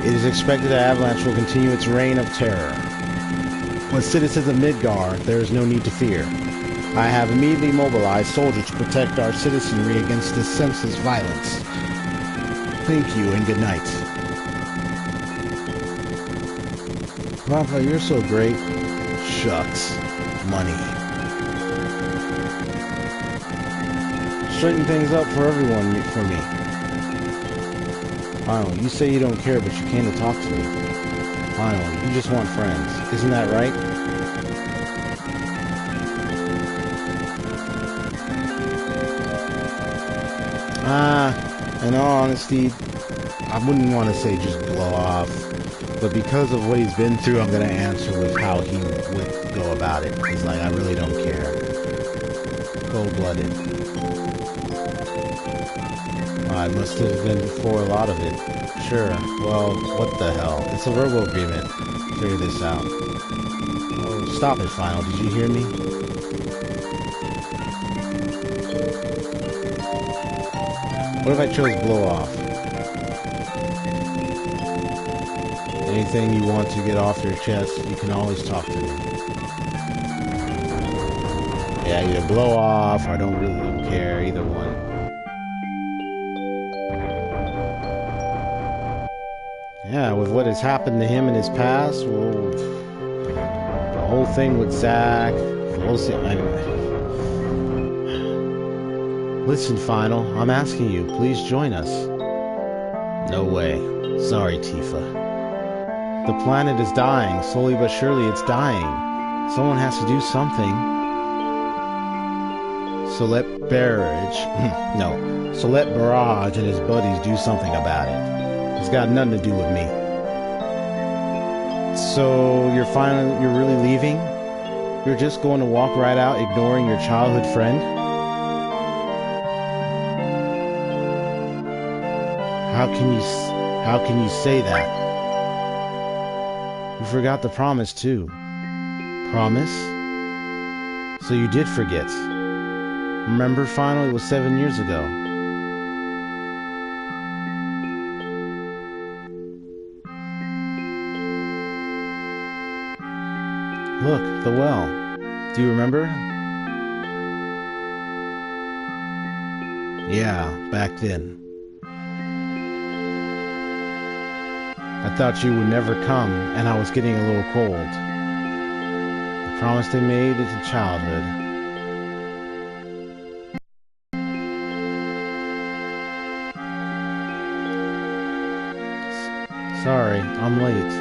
It is expected that Avalanche will continue its reign of terror. With citizens of Midgar, there is no need to fear. I have immediately mobilized soldiers to protect our citizenry against this senseless violence. Thank you and good night. Rafa, you're so great. Shucks. Money. Straighten things up for everyone, for me. Final, you say you don't care, but you came to talk to me. Final, you just want friends. Isn't that right? In all honesty, I wouldn't want to say just blow off. But because of what he's been through, I'm going to answer with how he would go about it. He's like, I really don't care. Cold-blooded. I must have been for a lot of it. Sure. Well, what the hell? It's a verbal agreement. Figure this out. Oh, stop it, Final. Did you hear me? What if I chose blow off? Anything you want to get off your chest, you can always talk to me. Yeah, either blow off or I don't really care, either one. Yeah, with what has happened to him in his past, well, the whole thing with Zach, Listen, Final, I'm asking you, please join us. No way. Sorry, Tifa. The planet is dying. Slowly but surely it's dying. Someone has to do something. So let Barrage and his buddies do something about it. It's got nothing to do with me. So you're really leaving? You're just going to walk right out ignoring your childhood friend? How can you say that? You forgot the promise too. Promise? So you did forget. Remember, Final, it was 7 years ago. Look, the well. Do you remember? Yeah, back then. I thought you would never come, and I was getting a little cold. The promise they made is a childhood. Sorry, I'm late.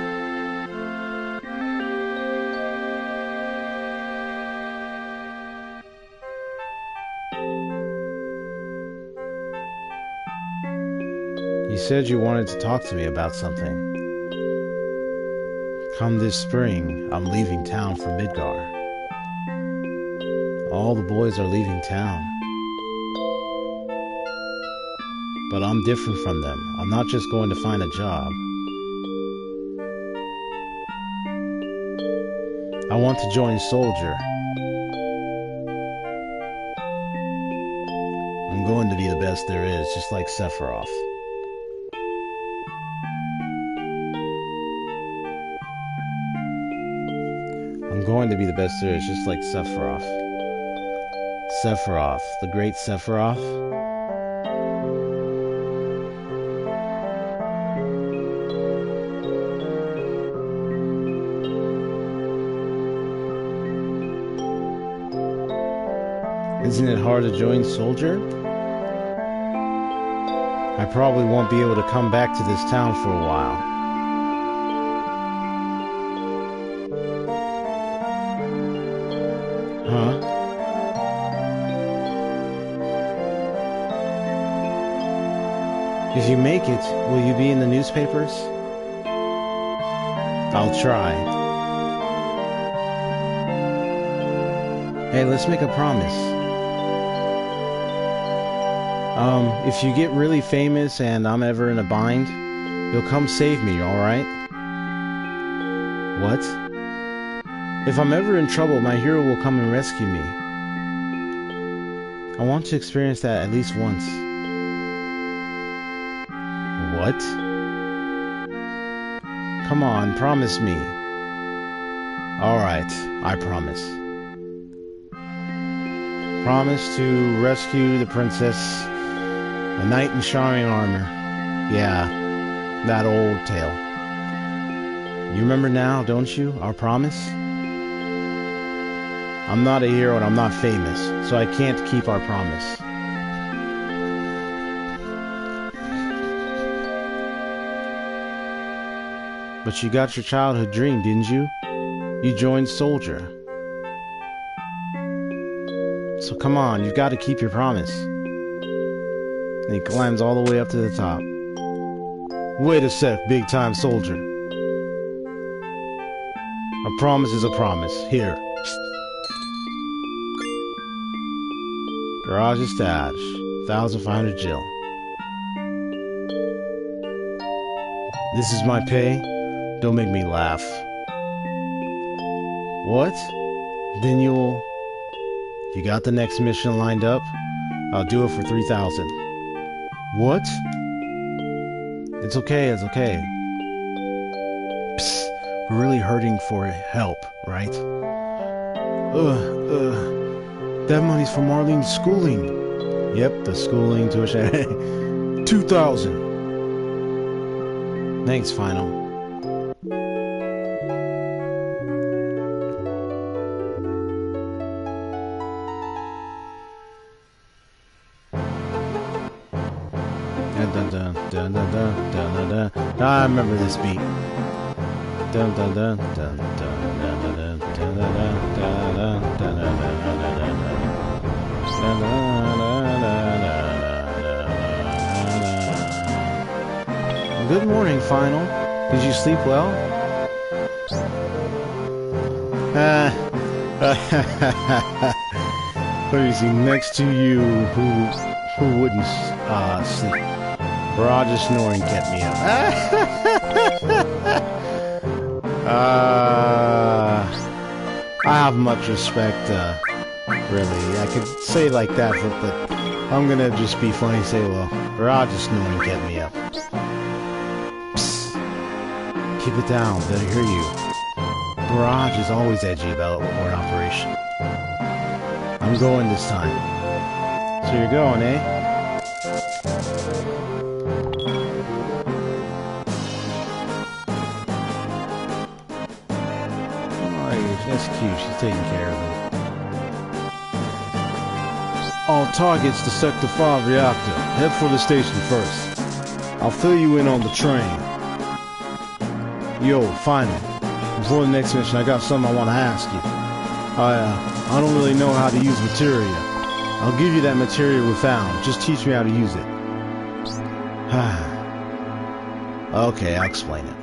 You said you wanted to talk to me about something. Come this spring, I'm leaving town for Midgar. All the boys are leaving town. But I'm different from them. I'm not just going to find a job. I want to join Soldier. I'm going to be the best there is, just like Sephiroth. I'm going to be the best there is, just like Sephiroth. Sephiroth, the great Sephiroth. Isn't it hard to join Soldier? I probably won't be able to come back to this town for a while. Huh? If you make it, will you be in the newspapers? I'll try. Hey, let's make a promise. If you get really famous and I'm ever in a bind, you'll come save me, alright? What? If I'm ever in trouble, my hero will come and rescue me. I want to experience that at least once. What? Come on, promise me. Alright, I promise. Promise to rescue the princess, the knight in shining armor. Yeah, that old tale. You remember now, don't you? Our promise? I'm not a hero and I'm not famous, so I can't keep our promise. But you got your childhood dream, didn't you? You joined Soldier. So come on, you've got to keep your promise. And he climbs all the way up to the top. Wait a sec, big-time Soldier. A promise is a promise. Here. Garage stash. 1,500 Jill. This is my pay? Don't make me laugh. What? Then you got the next mission lined up? I'll do it for 3,000. What? It's okay, it's okay. Psst, we're really hurting for help, right? That money's for Marlene's schooling. Yep, the schooling tuition. 2,000. Thanks, Final. I remember this beat. Good morning, Final. Did you sleep well? Let me see. Next to you, who wouldn't sleep? Roger's snoring kept me up. I have much respect, really. I could say it like that, but I'm gonna just be funny and say, well, Roger's snoring kept me up. Psst. Keep it down, they'll hear you. Barrage is always edgy about an operation. I'm going this time. So you're going, eh? That's cute, she's taking care of it. All targets to Sector 5 reactor. Head for the station first. I'll fill you in on the train. Yo, final. Before the next mission, I got something I want to ask you. I don't really know how to use materia. I'll give you that materia we found. Just teach me how to use it. Okay, I'll explain it.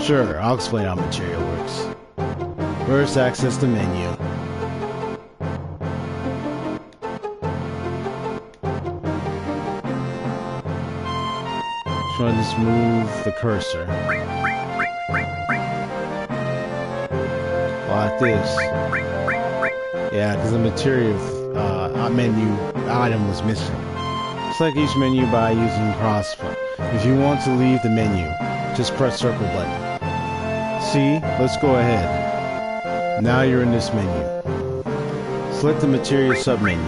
Sure, I'll explain how materia works. First, access the menu. Try to just move the cursor. Like this. Yeah, because the materia menu item was missing. Select each menu by using crossbow. If you want to leave the menu, just press circle button. See? Let's go ahead. Now you're in this menu. Select the materia submenu.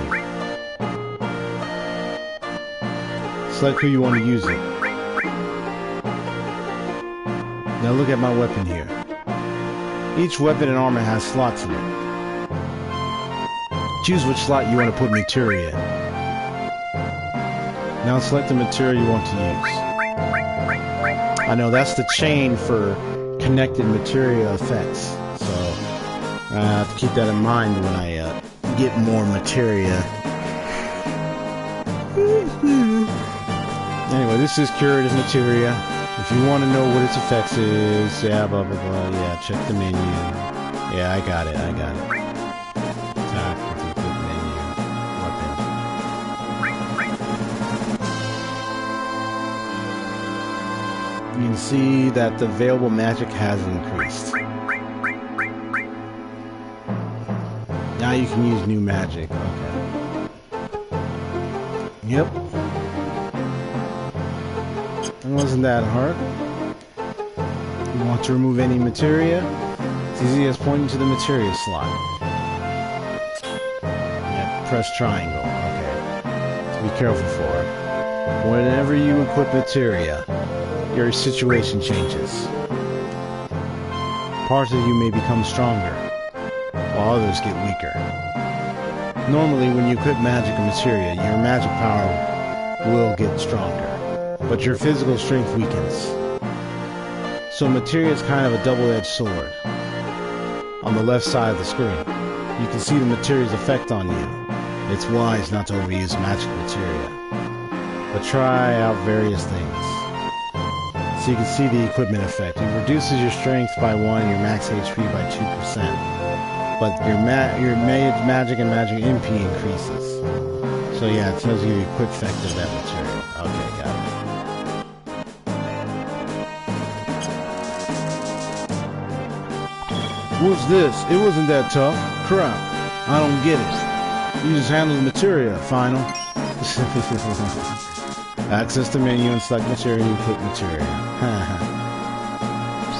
Select who you want to use it. Now look at my weapon here. Each weapon and armor has slots in it. Choose which slot you want to put materia in. Now select the materia you want to use. I know that's the chain for connected materia effects, so I have to keep that in mind when I get more materia. Anyway, this is curative materia. If you want to know what its effects is, yeah, blah blah blah, yeah, check the menu. Yeah, I got it. You can see that the available magic has increased. Now you can use new magic. Okay. Yep. It wasn't that hard. You want to remove any materia? It's easy as pointing to the materia slot. Yeah, press triangle. Okay. So be careful for it. Whenever you equip materia, your situation changes. Parts of you may become stronger, while others get weaker. Normally, when you equip magic and materia, your magic power will get stronger, but your physical strength weakens. So materia is kind of a double-edged sword. On the left side of the screen, you can see the materia's effect on you. It's wise not to overuse magic materia, but try out various things. So you can see the equipment effect. It reduces your strength by 1, your max HP by 2%. But your magic and magic MP increases. So yeah, it tells you the quick effect of that material. Okay, got it. What's this? It wasn't that tough. Crap. I don't get it. You just handle the materia, final. Access the menu and select materia and equip materia.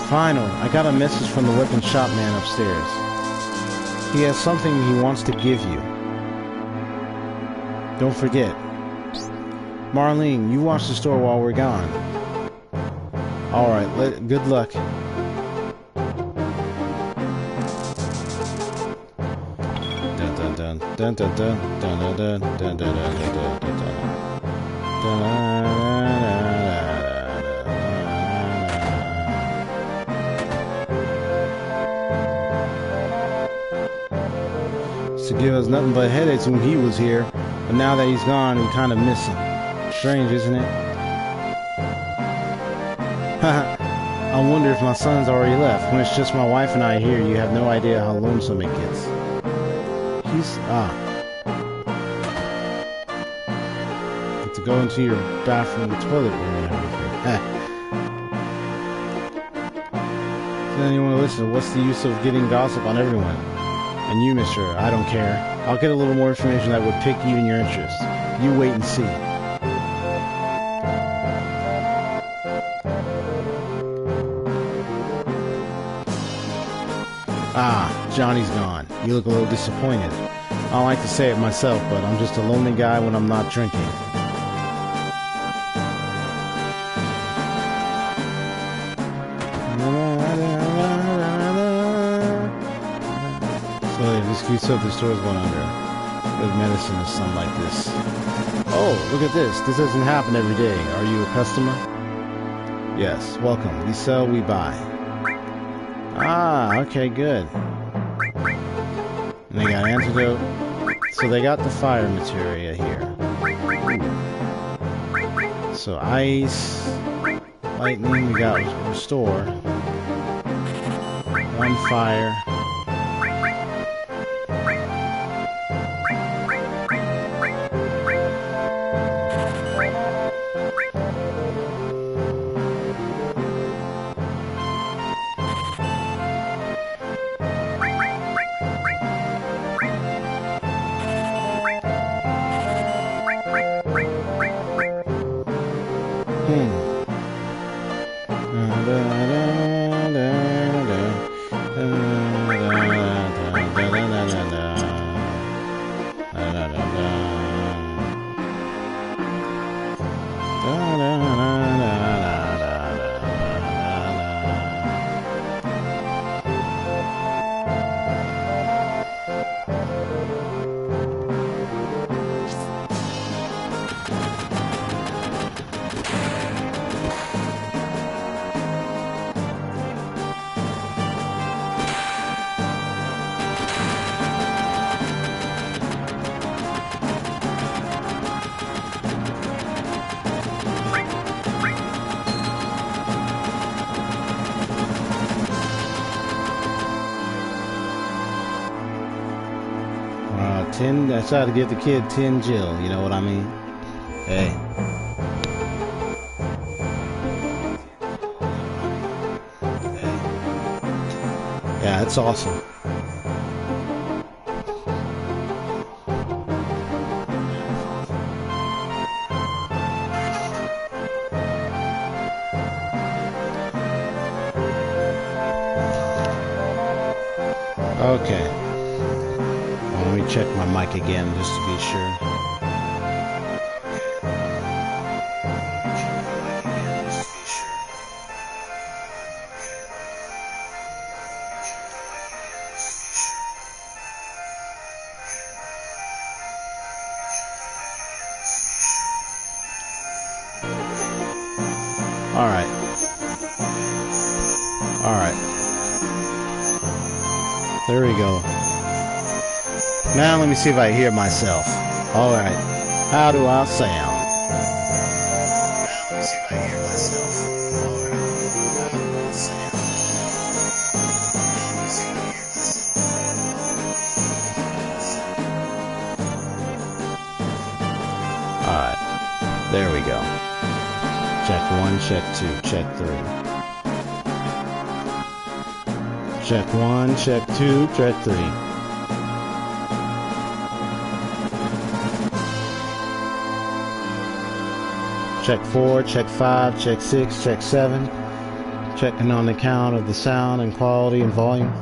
Final. I got a message from the weapon shop man upstairs. He has something he wants to give you. Don't forget. Marlene, you watch the store while we're gone. Alright, good luck. Dun dun dun dun dun dun dun dun dun dun to give us nothing but headaches when he was here, but now that he's gone, we kind of miss him. Strange, isn't it? I wonder if my son's already left. When it's just my wife and I here, you have no idea how lonesome it gets. To go into your bathroom and toilet room and everything. Does anyone listen? What's the use of getting gossip on everyone? And you, mister, I don't care. I'll get a little more information that would pique even your interest. You wait and see. Ah, Johnny's gone. You look a little disappointed. I don't like to say it myself, but I'm just a lonely guy when I'm not drinking. This of the store's going under. Good medicine or something like this. Oh, look at this. This doesn't happen every day. Are you a customer? Yes, welcome. We sell, we buy. Ah, okay, good. And they got antidote. So they got the fire materia here. Ooh. So ice, lightning, we got restore. One fire. I try to give the kid 10 Jill, you know what I mean? Hey. Yeah, it's awesome. Okay. Let me check my mic again just to be sure. Alright. Alright. There we go. Now let me see if I hear myself. Alright. How do I sound? Now let me see if I hear myself. Alright. How do I sound? Now let me see if I hear myself. Alright. There we go. Check 1, check 2, check 3. Check 1, check 2, check 3. Check 4, check 5, check 6, check 7. Checking on the count of the sound and quality and volume.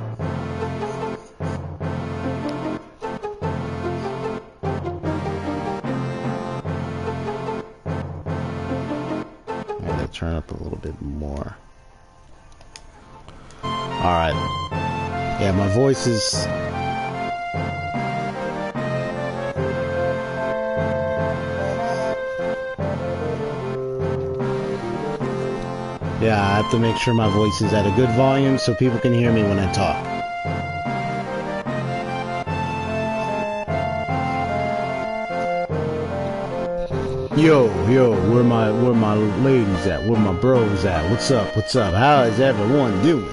I gotta turn up a little bit more. Alright. Yeah, my voice is... Yeah, I have to make sure my voice is at a good volume so people can hear me when I talk. Yo, where my ladies at? Where my bros at? What's up? What's up? How is everyone doing?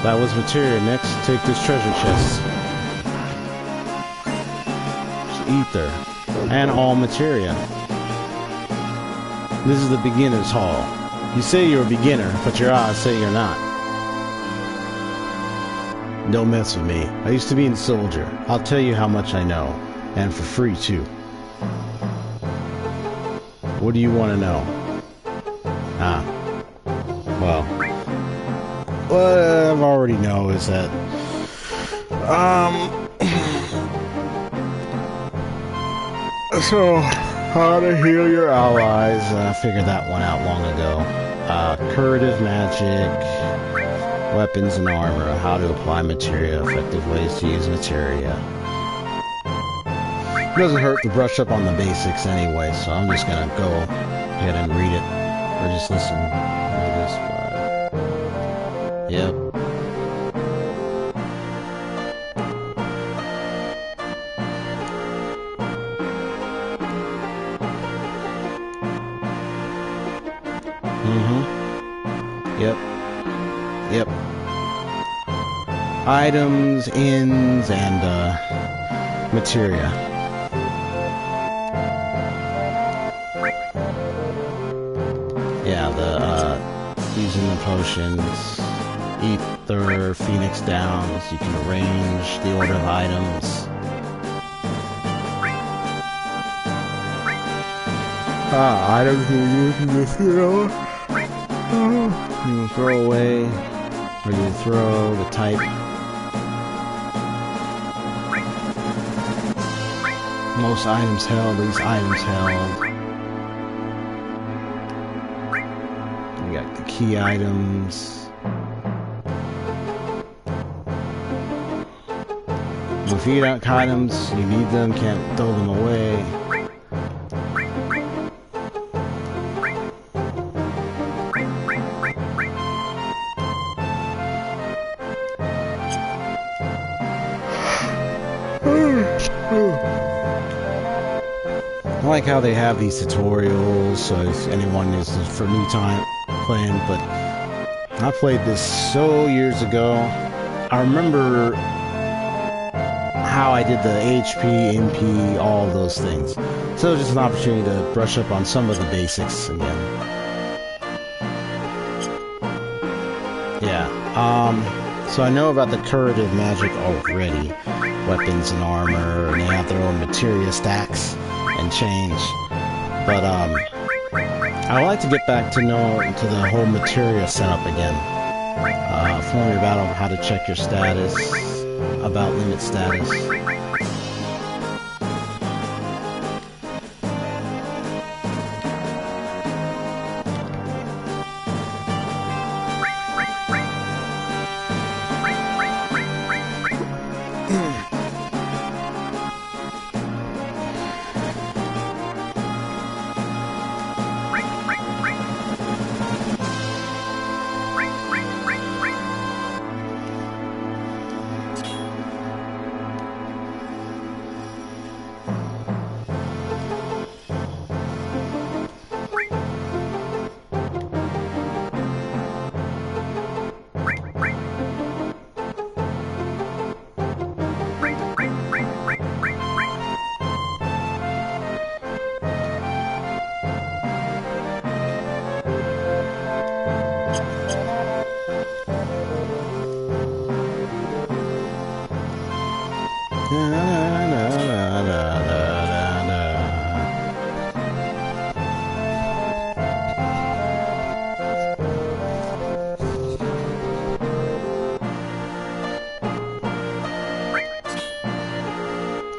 That was materia. Next, take this treasure chest. Ether. And all materia. This is the beginner's hall. You say you're a beginner, but your eyes say you're not. Don't mess with me. I used to be a soldier. I'll tell you how much I know. And for free, too. What do you want to know? Well, what I've already know is that, so, how to heal your allies, I figured that one out long ago. Curative magic, weapons and armor, how to apply materia, effective ways to use materia. It doesn't hurt to brush up on the basics anyway, so I'm just gonna go ahead and read it, or just listen to this. Yep. Yep. Yep. Items, ins, and materia. Yeah, using the potions, ether, phoenix downs, you can arrange the order of items. Items you use in the field. You throw away, or you throw the type. Most items held, these items held. You got the key items. If you got items, you need them, can't throw them away. I like how they have these tutorials, so if anyone is for new time playing, but I played this so years ago. I remember how I did the HP, MP, all of those things. So just an opportunity to brush up on some of the basics again. Yeah, so I know about the curative magic already. Weapons and armor, and they have their own materia stacks and change. But I would like to get back to the whole materia setup again. Form your battle, how to check your status, about limit status.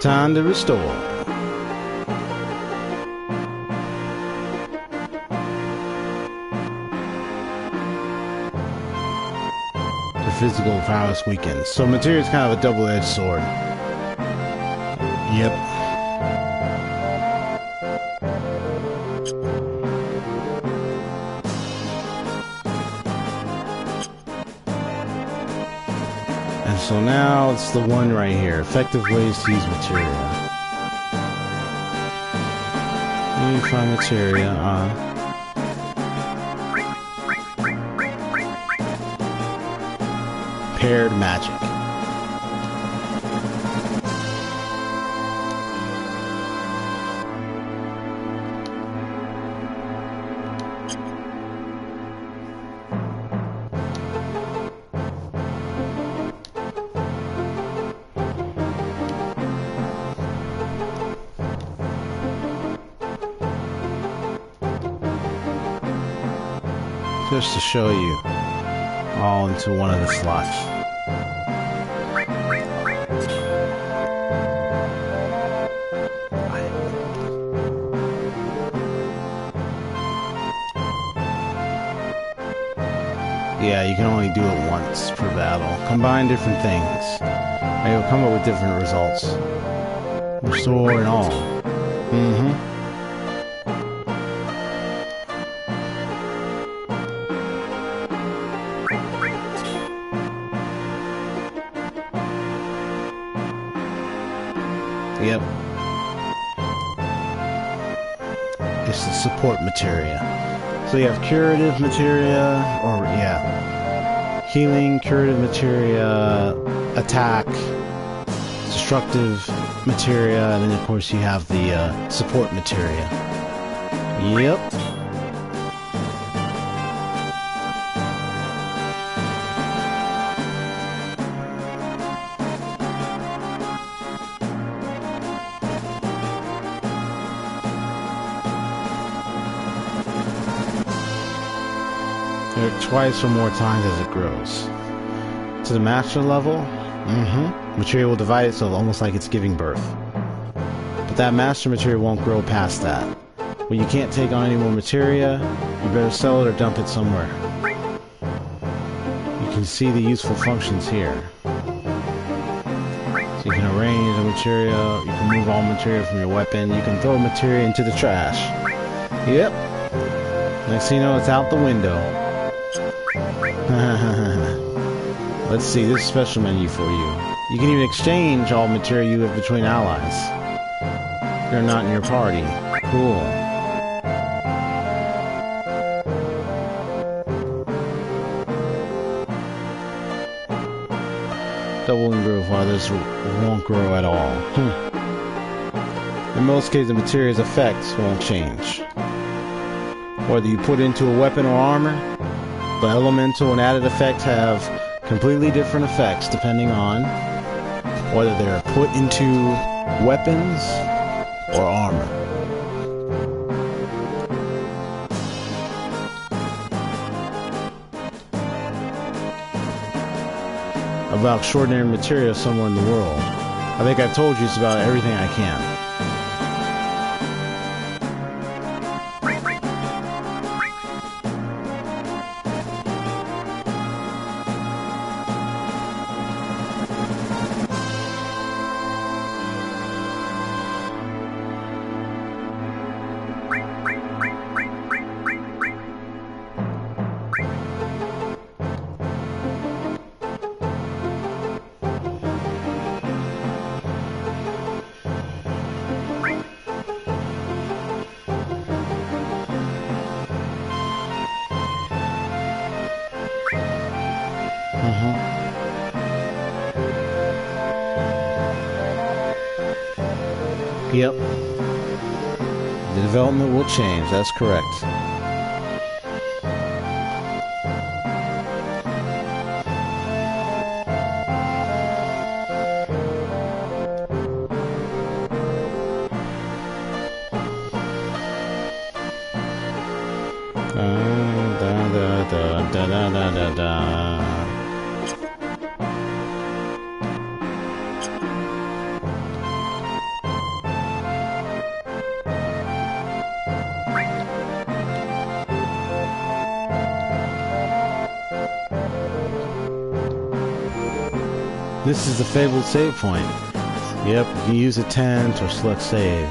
Time to restore. The physical prowess weakens. So materia is kind of a double-edged sword. Yep. And so now it's the one right here. Effective ways to use materia. You find materia on. Paired magic. Just to show you. All into one of the slots. Yeah, you can only do it once per battle. Combine different things. And you'll come up with different results. Restore and all. Yep. It's the support materia. So you have curative materia, or yeah, healing, curative materia, attack, destructive materia, and then of course you have the support materia. Yep. Twice or more times as it grows. To the master level, material will divide itself almost like it's giving birth. But that master material won't grow past that. When you can't take on any more materia, you better sell it or dump it somewhere. You can see the useful functions here. So you can arrange the materia, you can move all materia from your weapon, you can throw materia into the trash. Yep. Next thing you know, it's out the window. Let's see, this special menu for you. You can even exchange all material you have between allies. They're not in your party. Cool. Double and grow, others won't grow at all. In most cases, the material's effects won't change. Whether you put into a weapon or armor, the elemental and added effects have completely different effects depending on whether they're put into weapons or armor. About extraordinary material somewhere in the world. I think I've told you it's about everything I can. Yep. The development will change, that's correct. This is the fabled save point. Yep, you can use a tent or select save.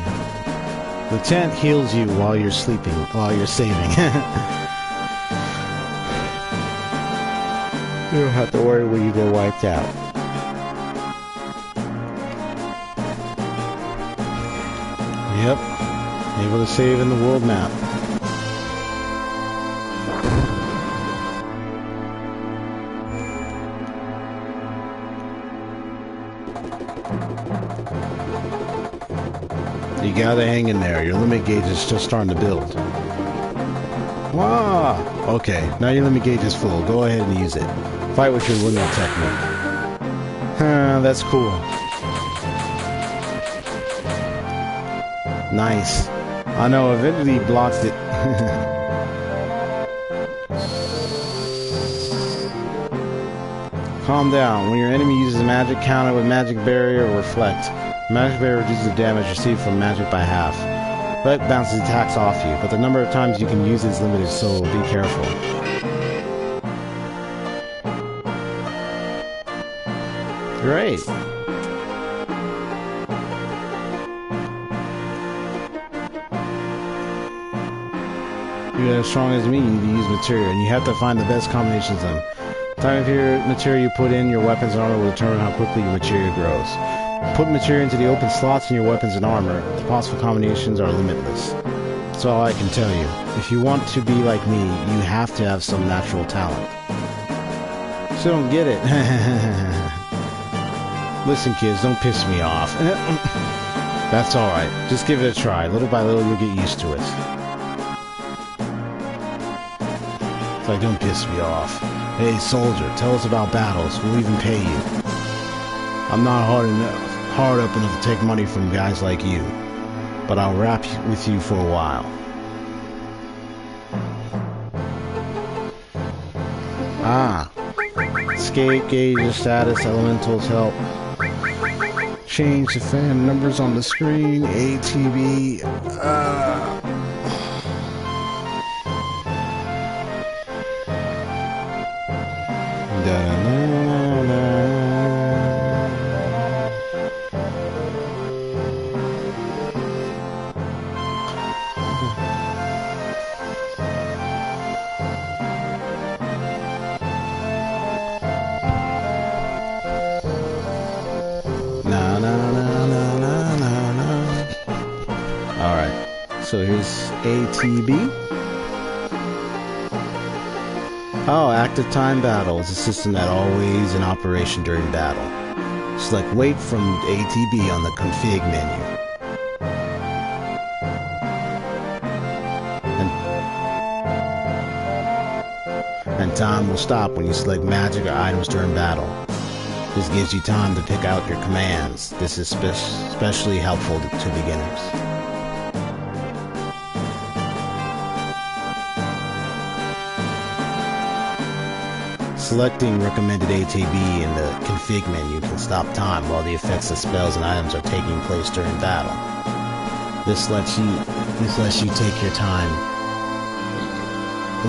The tent heals you while you're sleeping, while you're saving. You don't have to worry when you get wiped out. Yep, able to save in the world map. You gotta hang in there. Your limit gauge is just starting to build. Wow. Okay, now your limit gauge is full. Go ahead and use it. Fight with your limit technique. That's cool. Nice. I know, eventually blocked it. Calm down. When your enemy uses magic, counter with magic barrier or reflect. Magic barrier reduces the damage received from magic by half. Reflect bounces attacks off you, but the number of times you can use it is limited, so be careful. Great. You're as strong as me, you need to use materia, and you have to find the best combinations of them. The time of your materia you put in your weapons and armor will determine how quickly your materia grows. Put materia into the open slots in your weapons and armor. The possible combinations are limitless. That's all I can tell you. If you want to be like me, you have to have some natural talent. So don't get it. Listen, kids, don't piss me off. That's alright. Just give it a try. Little by little, you'll get used to it. It's like, don't piss me off. Hey, soldier, tell us about battles. We'll even pay you. I'm not hard up enough to take money from guys like you. But I'll rap with you for a while. Ah. Escape, gauge your status, elementals help. Change the fan numbers on the screen, ATB. So here's ATB. Oh, active time battle is a system that always in operation during battle. Select wait from ATB on the config menu. And time will stop when you select magic or items during battle. This gives you time to pick out your commands. This is especially helpful to beginners. Selecting recommended ATB in the config menu can stop time while the effects of spells and items are taking place during battle. This lets you take your time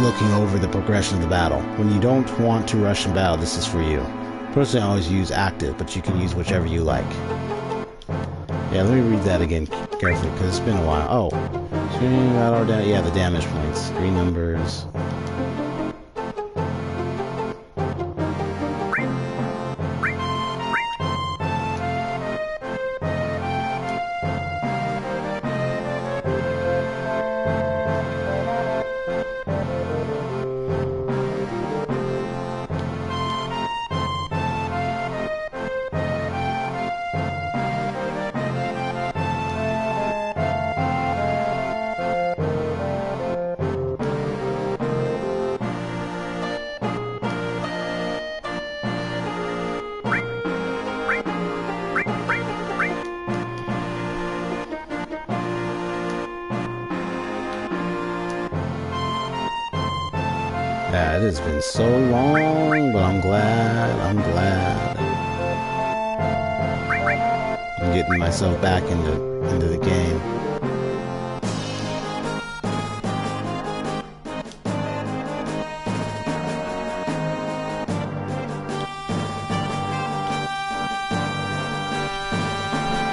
looking over the progression of the battle. When you don't want to rush in battle, this is for you. Personally, I always use active, but you can use whichever you like. Yeah, let me read that again carefully because it's been a while. Oh, yeah, the damage points, screen numbers. Yeah, it has been so long, but I'm glad. I'm getting myself back into the game.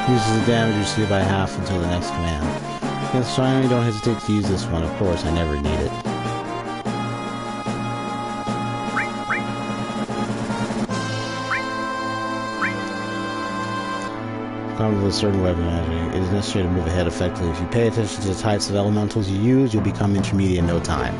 Uses the damage received by half until the next command. Yes, finally, don't hesitate to use this one. Of course, I never need it. With a certain weapon magic, it is necessary to move ahead effectively. If you pay attention to the types of elementals you use, you'll become intermediate in no time.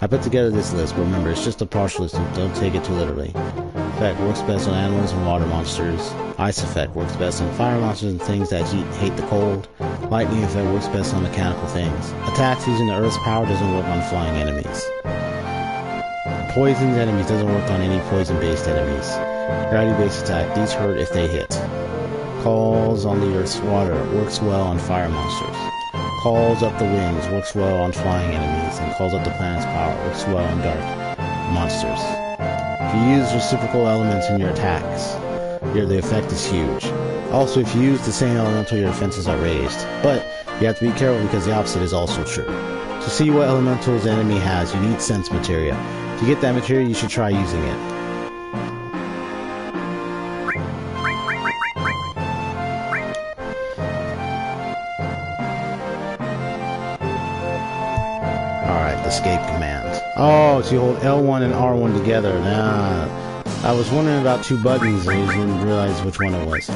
I put together this list, but remember, it's just a partial list, don't take it too literally. Effect works best on animals and water monsters. Ice effect works best on fire monsters and things that hate the cold. Lightning effect works best on mechanical things. Attacks using the earth's power doesn't work on flying enemies. Poisoned enemies doesn't work on any poison-based enemies. Gravity-based attack, these hurt if they hit. Calls on the earth's water works well on fire monsters. Calls up the winds works well on flying enemies, and calls up the planet's power works well on dark monsters. If you use reciprocal elements in your attacks, the effect is huge. Also, if you use the same elemental, your defenses are raised. But you have to be careful because the opposite is also true. To see what elementals the enemy has, you need sense materia. To get that materia, you should try using it. Alright, escape command. Oh, so you hold L1 and R1 together. Nah. I was wondering about two buttons and I didn't realize which one it was.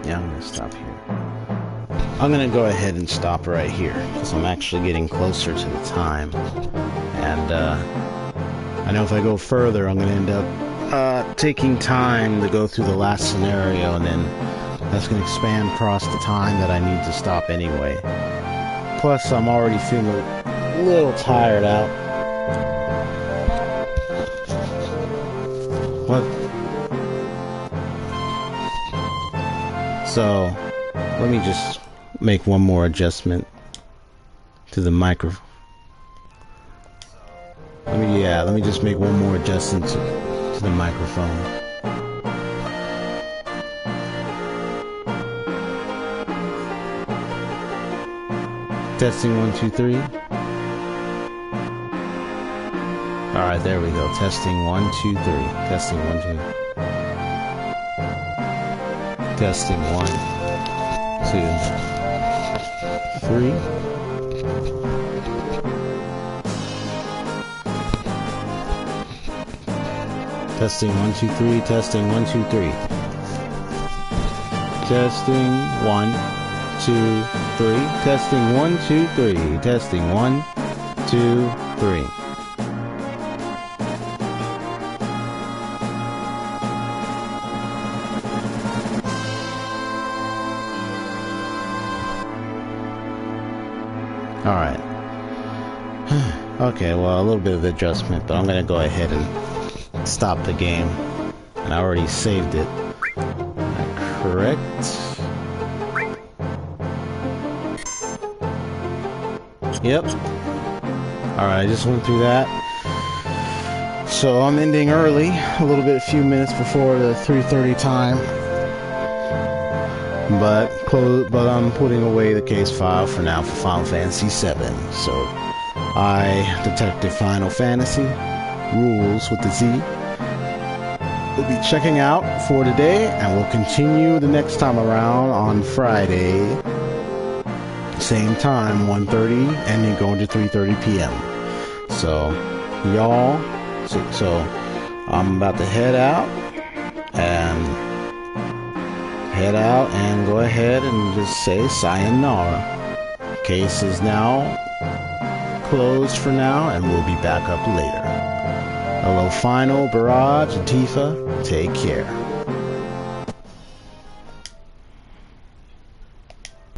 Yeah, I'm gonna stop here. I'm gonna go ahead and stop right here because I'm actually getting closer to the time, and I know if I go further I'm gonna end up taking time to go through the last scenario, and then that's gonna expand across the time that I need to stop anyway. Plus I'm already feeling a little tired out. What? So, let me just make one more adjustment to the microphone. Let me just make one more adjustment to the microphone. Testing 1 2 3. Alright, there we go. Testing 1 2 3. Testing 1 2 3. Testing 1 2 3. Testing 1 2 3. Testing 1 2 3. Testing 1 2 3. Testing 1 2 3. Testing 1 2 3. Alright. Okay, well, a little bit of adjustment, but I'm gonna go ahead and stop the game. And I already saved it. Correct? Yep. Alright, I just went through that. So I'm ending early, a few minutes before the 3:30 time. But I'm putting away the case file for now for Final Fantasy VII. So I, Detective Final Fantasy, Rules with the Z, will be checking out for today, and we'll continue the next time around on Friday, same time, 1:30, and then going to 3:30 p.m. So y'all, so I'm about to head out and go ahead and just say sayonara. Case is now closed for now, and we'll be back up later. Hello, Final, Barrage, and Tifa. Take care.